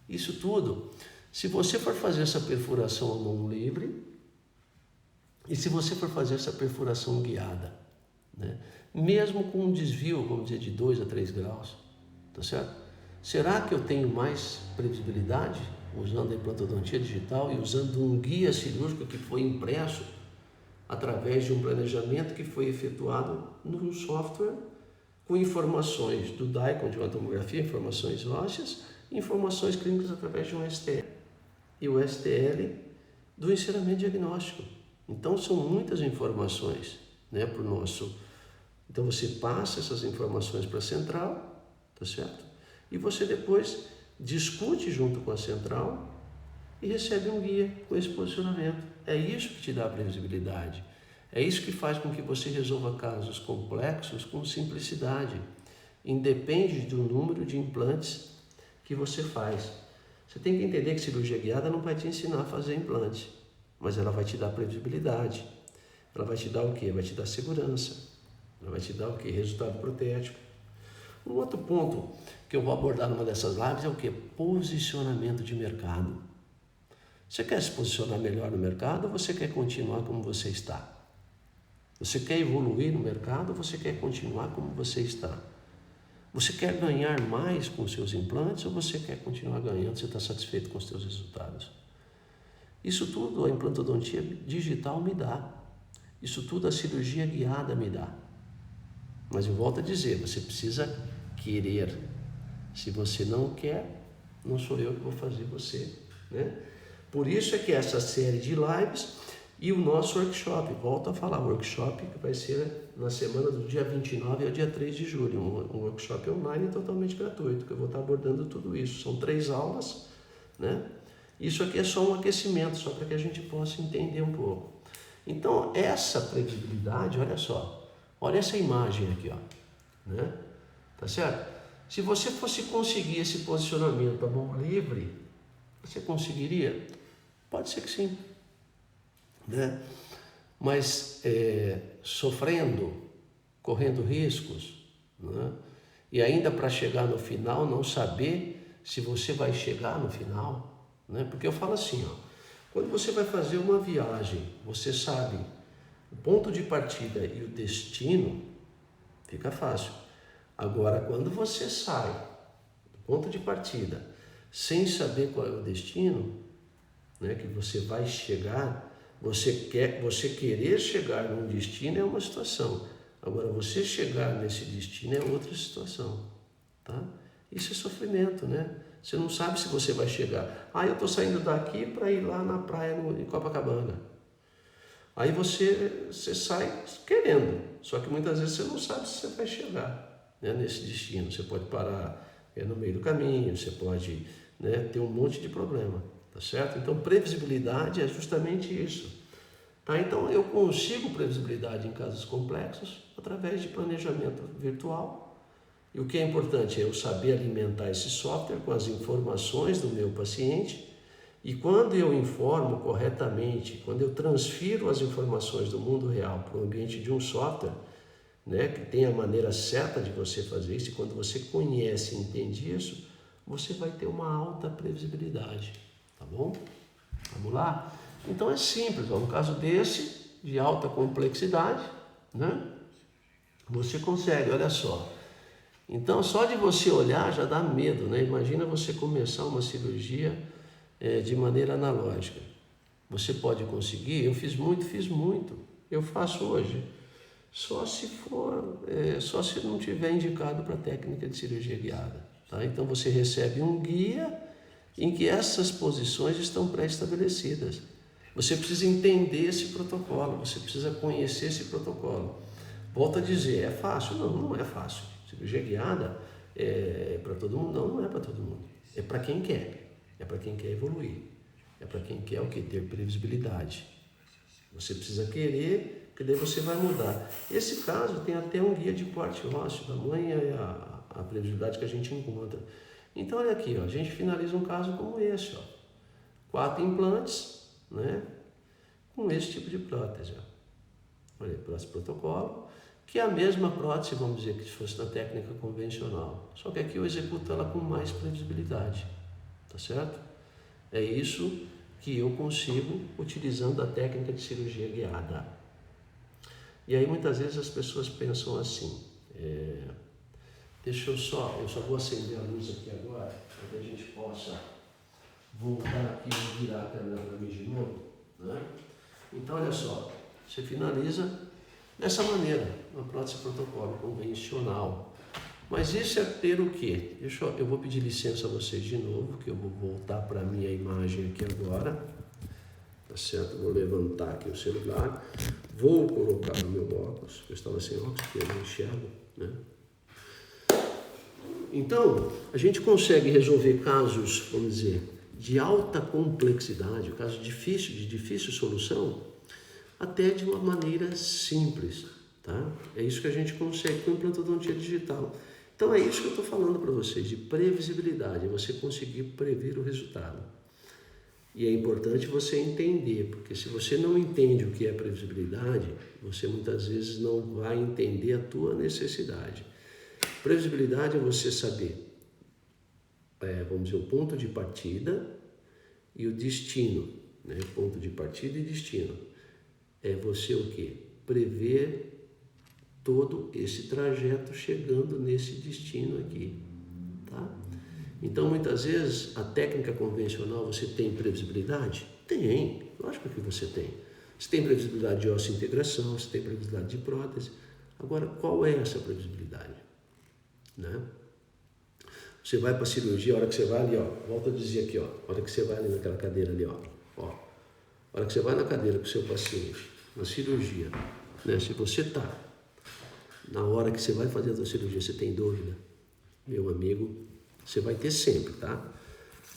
Isso tudo, se você for fazer essa perfuração à mão livre, e se você for fazer essa perfuração guiada, né? Mesmo com um desvio, vamos dizer, de 2 a 3 graus, tá certo? Será que eu tenho mais previsibilidade usando a implantodontia digital e usando um guia cirúrgico que foi impresso através de um planejamento que foi efetuado num software com informações do DICOM, de uma tomografia, informações ósseas, e informações clínicas através de um STL e o STL do encerramento diagnóstico. Então são muitas informações, né, para o nosso. Então você passa essas informações para a central, tá certo? E você depois discute junto com a central e recebe um guia com esse posicionamento. É isso que te dá a previsibilidade. É isso que faz com que você resolva casos complexos com simplicidade. Independe do número de implantes que você faz. Você tem que entender que cirurgia guiada não vai te ensinar a fazer implante, mas ela vai te dar previsibilidade. Ela vai te dar o quê? Vai te dar segurança. Ela vai te dar o quê? Resultado protético. Um outro ponto que eu vou abordar numa dessas lives é o quê? Posicionamento de mercado. Você quer se posicionar melhor no mercado ou você quer continuar como você está? Você quer evoluir no mercado ou você quer continuar como você está? Você quer ganhar mais com os seus implantes ou você quer continuar ganhando, você está satisfeito com os seus resultados? Isso tudo a implantodontia digital me dá. Isso tudo a cirurgia guiada me dá. Mas eu volto a dizer, você precisa querer. Se você não quer, não sou eu que vou fazer você, né? Por isso é que essa série de lives e o nosso workshop, volto a falar, o workshop que vai ser na semana do dia 29 ao dia 3 de julho, um workshop online totalmente gratuito, que eu vou estar abordando tudo isso. São 3 aulas, né? Isso aqui é só um aquecimento, só para que a gente possa entender um pouco. Então, essa previsibilidade, olha só, olha essa imagem aqui, ó, né? Tá certo? Se você fosse conseguir esse posicionamento a mão livre, você conseguiria? Pode ser que sim, né? Mas sofrendo, correndo riscos, né? E ainda para chegar no final, não saber se você vai chegar no final, né? Porque eu falo assim, ó, quando você vai fazer uma viagem, você sabe o ponto de partida e o destino, fica fácil. Agora, quando você sai do ponto de partida sem saber qual é o destino, né, que você vai chegar, você querer chegar num destino é uma situação. Agora, você chegar nesse destino é outra situação, tá? Isso é sofrimento, né? Você não sabe se você vai chegar. Eu estou saindo daqui para ir lá na praia em Copacabana. Aí você sai querendo, só que muitas vezes você não sabe se você vai chegar, né, nesse destino. Você pode parar no meio do caminho, você pode, né, ter um monte de problema, tá certo? Então, previsibilidade é justamente isso. Tá? Então, eu consigo previsibilidade em casos complexos através de planejamento virtual. E o que é importante é eu saber alimentar esse software com as informações do meu paciente. E quando eu informo corretamente, quando eu transfiro as informações do mundo real para o ambiente de um software, né, que tem a maneira certa de você fazer isso, e quando você conhece e entende isso, você vai ter uma alta previsibilidade, tá bom? Vamos lá? Então é simples, um caso desse, de alta complexidade, né, você consegue, olha só. Então, só de você olhar já dá medo, né? Imagina você começar uma cirurgia de maneira analógica. Você pode conseguir, eu fiz muito, eu faço hoje. Só se não tiver indicado para técnica de cirurgia guiada, tá? Então, você recebe um guia em que essas posições estão pré-estabelecidas. Você precisa entender esse protocolo, você precisa conhecer esse protocolo. Volto a dizer, é fácil? Não é fácil. Cirurgia guiada é para todo mundo? Não é para todo mundo. É para quem quer. É para quem quer evoluir. É para quem quer o quê? Ter previsibilidade. Você precisa querer, que daí você vai mudar. Esse caso tem até um guia de corte ósseo, tamanho é a previsibilidade que a gente encontra. Então, olha aqui, ó, a gente finaliza um caso como esse, ó. 4 implantes, né? Com esse tipo de prótese, ó. Olha, prótese protocolo, que é a mesma prótese, vamos dizer, que se fosse na técnica convencional. Só que aqui eu executo ela com mais previsibilidade, tá certo? É isso que eu consigo utilizando a técnica de cirurgia guiada. E aí muitas vezes as pessoas pensam assim, eu só vou acender a luz aqui agora, para que a gente possa voltar aqui e virar a câmera para mim de novo, né? Então, olha só, você finaliza dessa maneira, uma prótese protocolo convencional. Mas isso é ter o quê? Eu vou pedir licença a vocês de novo, que eu vou voltar para a minha imagem aqui agora. Tá certo? Vou levantar aqui o celular. Vou colocar no meu óculos. Eu estava sem óculos, porque eu não enxergo, né? Então, a gente consegue resolver casos, vamos dizer, de alta complexidade, casos de difícil solução, até de uma maneira simples, tá? É isso que a gente consegue com implantodontia digital. Então é isso que eu estou falando para vocês, de previsibilidade, é você conseguir prever o resultado. E é importante você entender, porque se você não entende o que é previsibilidade, você muitas vezes não vai entender a tua necessidade. Previsibilidade é você saber, vamos dizer, o ponto de partida e o destino, né? Ponto de partida e destino. É você o quê? Prever todo esse trajeto chegando nesse destino aqui, tá? Então, muitas vezes, a técnica convencional, você tem previsibilidade? Tem, lógico que você tem. Você tem previsibilidade de osso-integração, você tem previsibilidade de prótese. Agora, qual é essa previsibilidade? Né? Você vai para a cirurgia, a hora que você vai ali, ó, volta a dizer aqui, ó, a hora que você vai ali naquela cadeira ali, ó, a hora que você vai na cadeira com o seu paciente, na cirurgia, né? Se você tá, na hora que você vai fazer a sua cirurgia, você tem dúvida, meu amigo, você vai ter sempre, tá?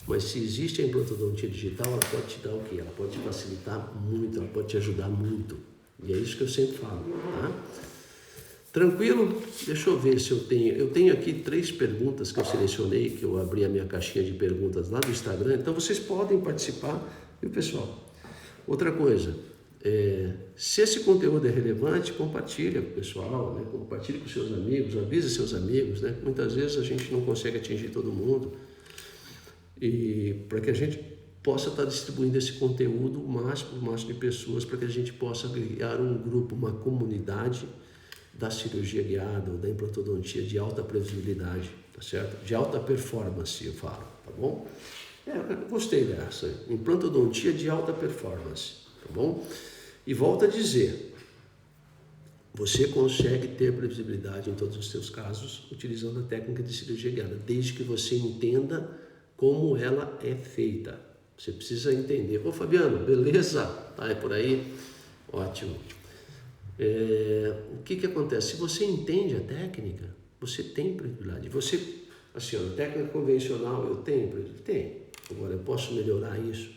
Mas se existe a implantodontia digital, ela pode te dar o quê? Ela pode te facilitar muito, ela pode te ajudar muito. E é isso que eu sempre falo, tá? Tranquilo? Deixa eu ver se eu tenho... Eu tenho aqui 3 perguntas que eu selecionei, que eu abri a minha caixinha de perguntas lá do Instagram. Então, vocês podem participar, viu, pessoal? Outra coisa, se esse conteúdo é relevante, compartilha com o pessoal, né? Compartilhe com seus amigos, avise seus amigos, né? Muitas vezes a gente não consegue atingir todo mundo. E para que a gente possa estar distribuindo esse conteúdo o máximo de pessoas, para que a gente possa criar um grupo, uma comunidade da cirurgia guiada ou da implantodontia de alta previsibilidade, tá certo? De alta performance, eu falo, tá bom? Eu gostei dessa, implantodontia de alta performance, tá bom? E volto a dizer, você consegue ter previsibilidade em todos os seus casos utilizando a técnica de cirurgia guiada, desde que você entenda como ela é feita. Você precisa entender. Ô Fabiano, beleza? Tá, é por aí? Ótimo. O que acontece? Se você entende a técnica, você tem previsibilidade. Você, assim, a técnica convencional eu tenho previsibilidade? Tem. Agora eu posso melhorar isso.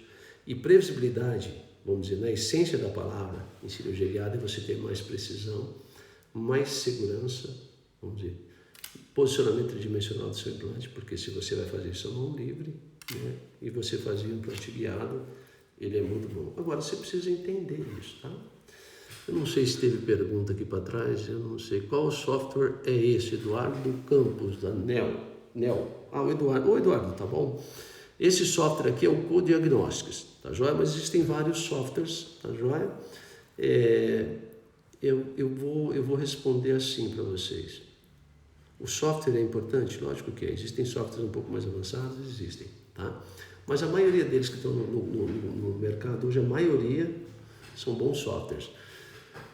E previsibilidade, vamos dizer, na essência da palavra, em cirurgia guiada, é você ter mais precisão, mais segurança, vamos dizer, posicionamento tridimensional do seu implante, porque se você vai fazer isso à mão livre, né, e você fazer um implante guiado, ele é muito bom. Agora você precisa entender isso, tá? Eu não sei se teve pergunta aqui para trás, eu não sei. Qual software é esse? Eduardo Campos, da NEL. O Eduardo, tá bom? Esse software aqui é o Codiagnósticos, tá joia? Mas existem vários softwares, tá joia? Eu vou responder assim para vocês. O software é importante? Lógico que é. Existem softwares um pouco mais avançados? Existem, tá? Mas a maioria deles que estão no mercado hoje, a maioria são bons softwares.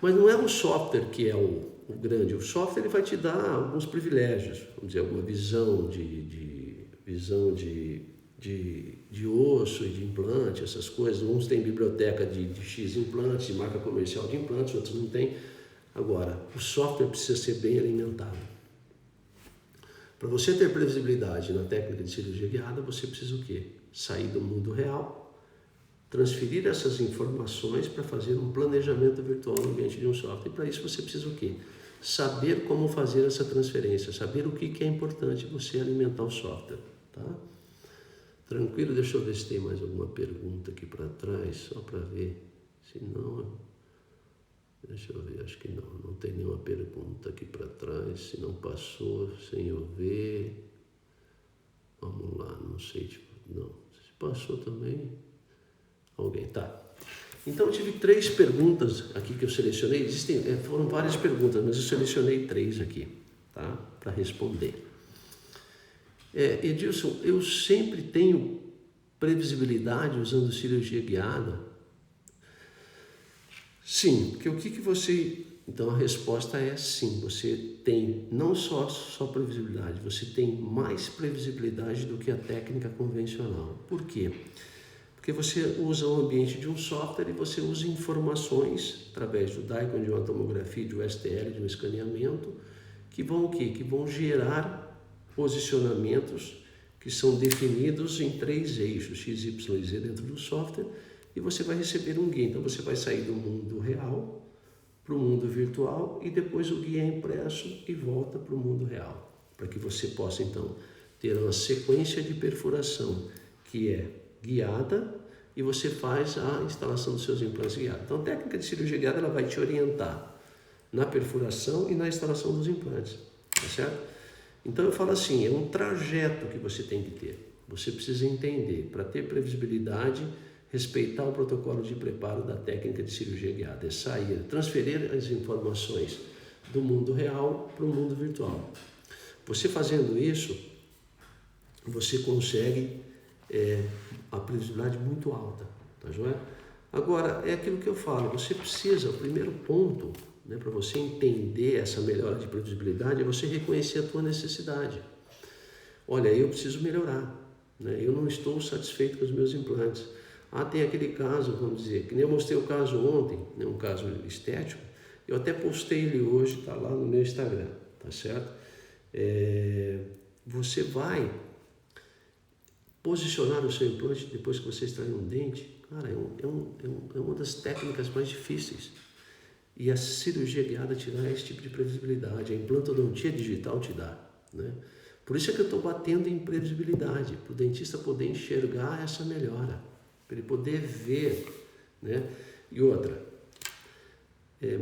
Mas não é o software que é o grande. O software ele vai te dar alguns privilégios, vamos dizer, alguma visão de osso e de implante, essas coisas. Uns têm biblioteca de X implantes, de marca comercial de implantes, outros não têm. Agora, o software precisa ser bem alimentado. Para você ter previsibilidade na técnica de cirurgia guiada, você precisa o quê? Sair do mundo real, transferir essas informações para fazer um planejamento virtual no ambiente de um software. E para isso você precisa o quê? Saber como fazer essa transferência, saber o que é importante você alimentar o software, tá? Tranquilo? Deixa eu ver se tem mais alguma pergunta aqui para trás, só para ver. Se não, deixa eu ver, acho que não tem nenhuma pergunta aqui para trás. Se não passou, sem eu ver. Vamos lá, não sei, não. Se passou também... Alguém, tá. Então eu tive 3 perguntas aqui que eu selecionei. Foram várias perguntas, mas eu selecionei 3 aqui, tá? Para responder. Edilson, eu sempre tenho previsibilidade usando cirurgia guiada? Sim, porque o que você... Então a resposta é sim, você tem não só previsibilidade, você tem mais previsibilidade do que a técnica convencional. Por quê? Porque você usa o ambiente de um software e você usa informações através do DICOM, de uma tomografia, de um STL, de um escaneamento, que vão o quê? Que vão gerar posicionamentos que são definidos em 3 eixos, X, Y e Z dentro do software, e você vai receber um guia. Então você vai sair do mundo real para o mundo virtual e depois o guia é impresso e volta para o mundo real, para que você possa então ter uma sequência de perfuração que é guiada e você faz a instalação dos seus implantes guiados. Então a técnica de cirurgia guiada ela vai te orientar na perfuração e na instalação dos implantes, tá certo? Então eu falo assim, é um trajeto que você tem que ter. Você precisa entender, para ter previsibilidade, respeitar o protocolo de preparo da técnica de cirurgia guiada, é sair, transferir as informações do mundo real para o mundo virtual. Você fazendo isso, você consegue a previsibilidade muito alta, tá joia? Agora, é aquilo que eu falo, você precisa, o primeiro ponto, né, para você entender essa melhora de previsibilidade, é você reconhecer a tua necessidade. Olha, eu preciso melhorar, né? Eu não estou satisfeito com os meus implantes. Tem aquele caso, vamos dizer, que nem eu mostrei o caso ontem, né, um caso estético, eu até postei ele hoje, está lá no meu Instagram, tá certo? Você vai posicionar o seu implante depois que você extrair um dente, cara, é uma das técnicas mais difíceis. E a cirurgia guiada te dá esse tipo de previsibilidade, a implantodontia digital te dá, né? Por isso é que eu estou batendo em previsibilidade, para o dentista poder enxergar essa melhora, para ele poder ver, né? E outra,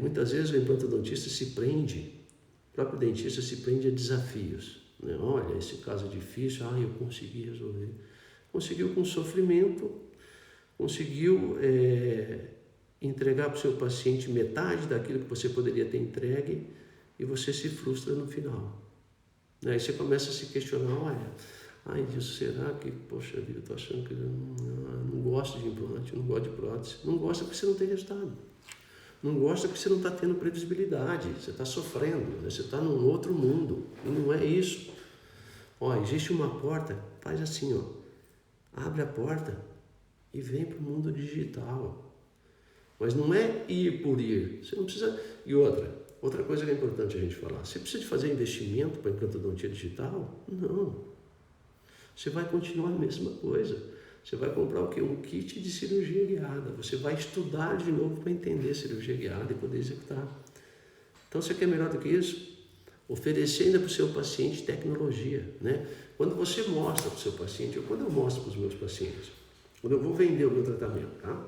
muitas vezes o implantodontista se prende, o próprio dentista se prende a desafios, né? Olha, esse caso é difícil, eu consegui resolver. Conseguiu com sofrimento, conseguiu entregar para o seu paciente metade daquilo que você poderia ter entregue e você se frustra no final. Aí você começa a se questionar, será que, poxa vida, eu estou achando que eu não gosto de implante, não gosto de prótese. Não gosta porque você não tem resultado. Não gosta porque você não está tendo previsibilidade, você está sofrendo, né? Você está num outro mundo, e não é isso. Existe uma porta, faz assim, abre a porta e vem para o mundo digital. Mas não é ir por ir, você não precisa... E outra coisa que é importante a gente falar, você precisa de fazer investimento para implantodontia digital? Não. Você vai continuar a mesma coisa. Você vai comprar o quê? Um kit de cirurgia guiada. Você vai estudar de novo para entender cirurgia guiada e poder executar. Então, você quer melhor do que isso? Oferecer ainda para o seu paciente tecnologia, né? Quando você mostra para o seu paciente, ou quando eu mostro para os meus pacientes, quando eu vou vender o meu tratamento, tá?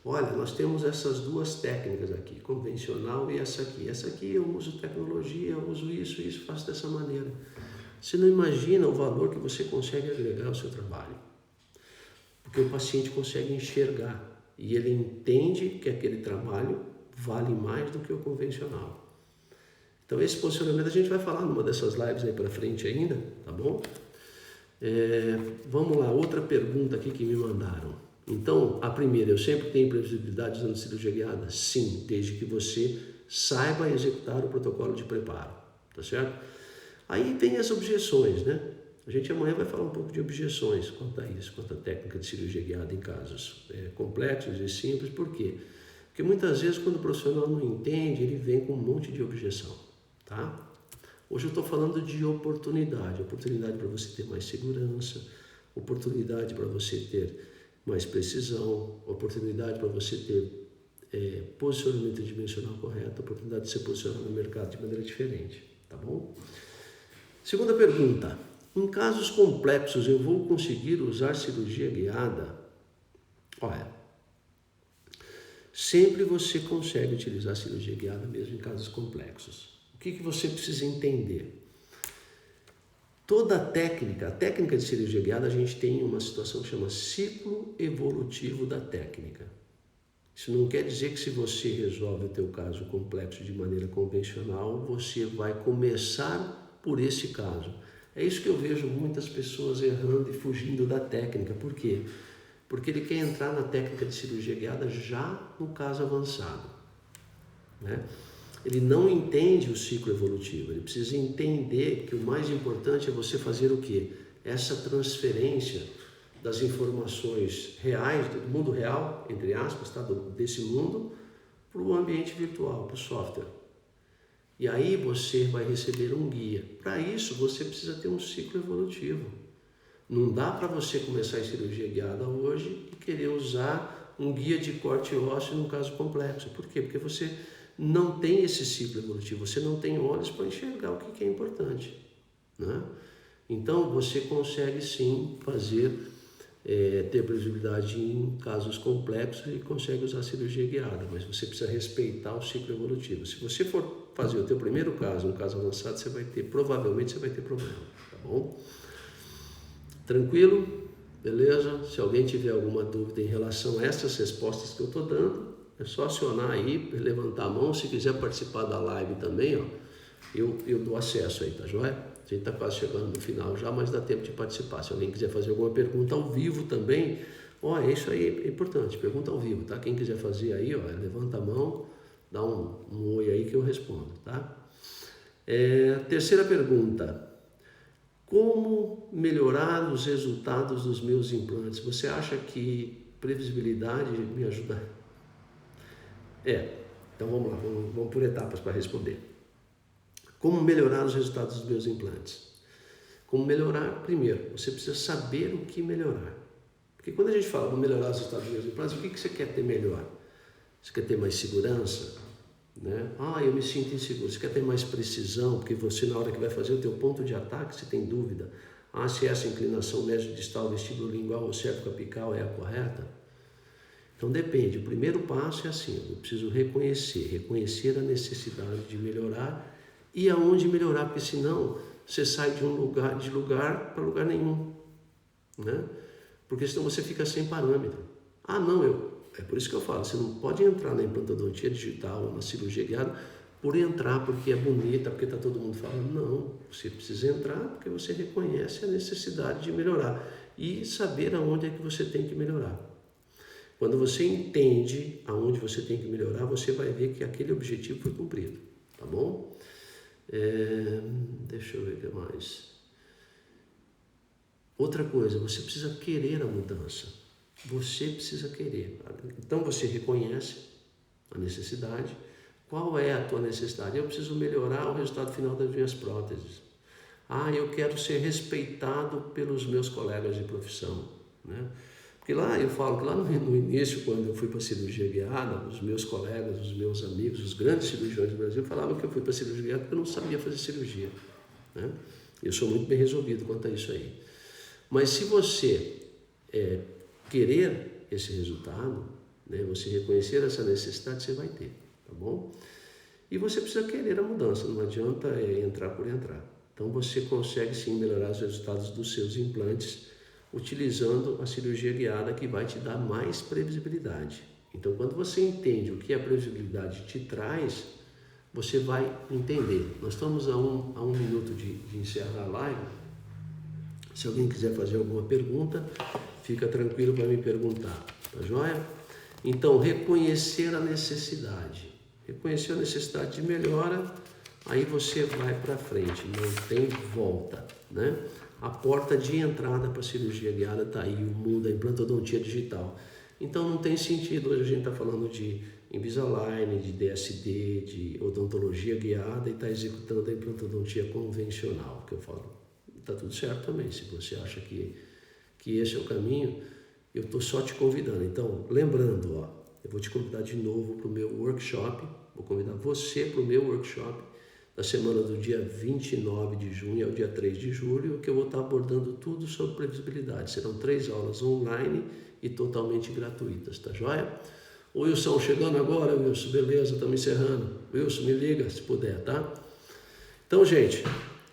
Olha, nós temos essas duas técnicas aqui, convencional e essa aqui. Essa aqui eu uso tecnologia, eu uso isso, faço dessa maneira. Você não imagina o valor que você consegue agregar ao seu trabalho. Porque o paciente consegue enxergar e ele entende que aquele trabalho vale mais do que o convencional. Então esse posicionamento a gente vai falar numa dessas lives aí para frente ainda, tá bom? Vamos lá, outra pergunta aqui que me mandaram. Então, a primeira, eu sempre tenho previsibilidade usando cirurgia guiada? Sim, desde que você saiba executar o protocolo de preparo, tá certo? Aí tem as objeções, né? A gente amanhã vai falar um pouco de objeções quanto a isso, quanto à técnica de cirurgia guiada em casos complexos e simples. Por quê? Porque muitas vezes quando o profissional não entende, ele vem com um monte de objeção, tá? Hoje eu estou falando de oportunidade para você ter mais segurança, oportunidade para você ter mais precisão, oportunidade para você ter posicionamento dimensional correto, oportunidade de se posicionar no mercado de maneira diferente, tá bom? Segunda pergunta, em casos complexos eu vou conseguir usar cirurgia guiada? Olha, sempre você consegue utilizar cirurgia guiada mesmo em casos complexos. O que você precisa entender? Toda a técnica de cirurgia guiada, a gente tem uma situação que chama ciclo evolutivo da técnica. Isso não quer dizer que se você resolve o teu caso complexo de maneira convencional, você vai começar por esse caso. É isso que eu vejo muitas pessoas errando e fugindo da técnica. Por quê? Porque ele quer entrar na técnica de cirurgia guiada já no caso avançado, né? Ele não entende o ciclo evolutivo, ele precisa entender que o mais importante é você fazer o quê? Essa transferência das informações reais, do mundo real, entre aspas, tá? Desse mundo, para o ambiente virtual, para o software. E aí você vai receber um guia. Para isso, você precisa ter um ciclo evolutivo. Não dá para você começar em cirurgia guiada hoje e querer usar um guia de corte ósseo num caso complexo. Por quê? Porque você não tem esse ciclo evolutivo, você não tem olhos para enxergar o que é importante, né? Então, você consegue sim fazer, ter previsibilidade em casos complexos e consegue usar cirurgia guiada, mas você precisa respeitar o ciclo evolutivo. Se você for fazer o teu primeiro caso, um caso avançado, provavelmente você vai ter problema, tá bom? Tranquilo? Beleza? Se alguém tiver alguma dúvida em relação a essas respostas que eu estou dando, é só acionar aí, levantar a mão. Se quiser participar da live também, ó, eu dou acesso aí, tá joia? A gente está quase chegando no final já, mas dá tempo de participar. Se alguém quiser fazer alguma pergunta ao vivo também, ó, isso aí é importante, pergunta ao vivo, tá? Quem quiser fazer aí, ó, levanta a mão, dá um oi aí que eu respondo, tá? Terceira pergunta. Como melhorar os resultados dos meus implantes? Você acha que previsibilidade me ajuda? Então vamos lá, vamos por etapas para responder. Como melhorar os resultados dos meus implantes? Como melhorar? Primeiro, você precisa saber o que melhorar. Porque quando a gente fala de melhorar os resultados dos meus implantes, o que você quer ter melhor? Você quer ter mais segurança? Né? Eu me sinto inseguro. Você quer ter mais precisão, porque você, na hora que vai fazer o teu ponto de ataque, você tem dúvida. Se essa inclinação mesodistal, vestíbulo lingual ou cervicoapical é a correta? Então depende. O primeiro passo é assim, eu preciso reconhecer a necessidade de melhorar e aonde melhorar, porque senão você sai de lugar para lugar nenhum, né? Porque senão você fica sem parâmetro. É por isso que eu falo, você não pode entrar na implantodontia digital ou na cirurgia guiada por entrar, porque é bonita, porque está todo mundo falando. Não, você precisa entrar porque você reconhece a necessidade de melhorar e saber aonde é que você tem que melhorar. Quando você entende aonde você tem que melhorar, você vai ver que aquele objetivo foi cumprido, tá bom? Deixa eu ver o que mais. Outra coisa, você precisa querer a mudança. Você precisa querer. Então você reconhece a necessidade. Qual é a tua necessidade? Eu preciso melhorar o resultado final das minhas próteses. Eu quero ser respeitado pelos meus colegas de profissão, né? Porque lá, eu falo que lá no início, quando eu fui para a cirurgia guiada, os meus colegas, os meus amigos, os grandes cirurgiões do Brasil falavam que eu fui para a cirurgia guiada porque eu não sabia fazer cirurgia, né? Eu sou muito bem resolvido quanto a isso aí. Mas se você querer esse resultado, né, você reconhecer essa necessidade, você vai ter, tá bom? E você precisa querer a mudança, não adianta entrar por entrar. Então você consegue sim melhorar os resultados dos seus implantes utilizando a cirurgia guiada, que vai te dar mais previsibilidade. Então quando você entende o que a previsibilidade te traz, você vai entender. Nós estamos a um minuto de encerrar a live. Se alguém quiser fazer alguma pergunta, fica tranquilo para me perguntar, tá joia? Então, reconhecer a necessidade. Reconhecer a necessidade de melhora, aí você vai para frente, não tem volta, né? A porta de entrada para a cirurgia guiada está aí, o mundo da implantodontia digital. Então, não tem sentido, hoje a gente está falando de Invisalign, de DSD, de odontologia guiada e está executando a implantodontia convencional, que eu falo. Está tudo certo também, se você acha que esse é o caminho, eu estou só te convidando. Então, lembrando, eu vou te convidar de novo para o meu workshop, vou convidar você para o meu workshop da semana do dia 29 de junho ao dia 3 de julho, que eu vou estar abordando tudo sobre previsibilidade. Serão 3 aulas online e totalmente gratuitas, tá joia? O Wilson chegando agora, Wilson, beleza, estamos encerrando. Wilson, me liga se puder, tá? Então, gente,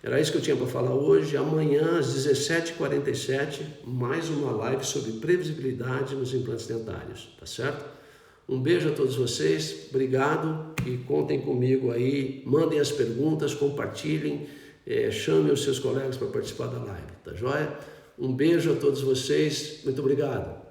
era isso que eu tinha para falar hoje. Amanhã, às 17h47, mais uma live sobre previsibilidade nos implantes dentários, tá certo? Um beijo a todos vocês, obrigado e contem comigo aí, mandem as perguntas, compartilhem, chamem os seus colegas para participar da live, tá joia? Um beijo a todos vocês, muito obrigado.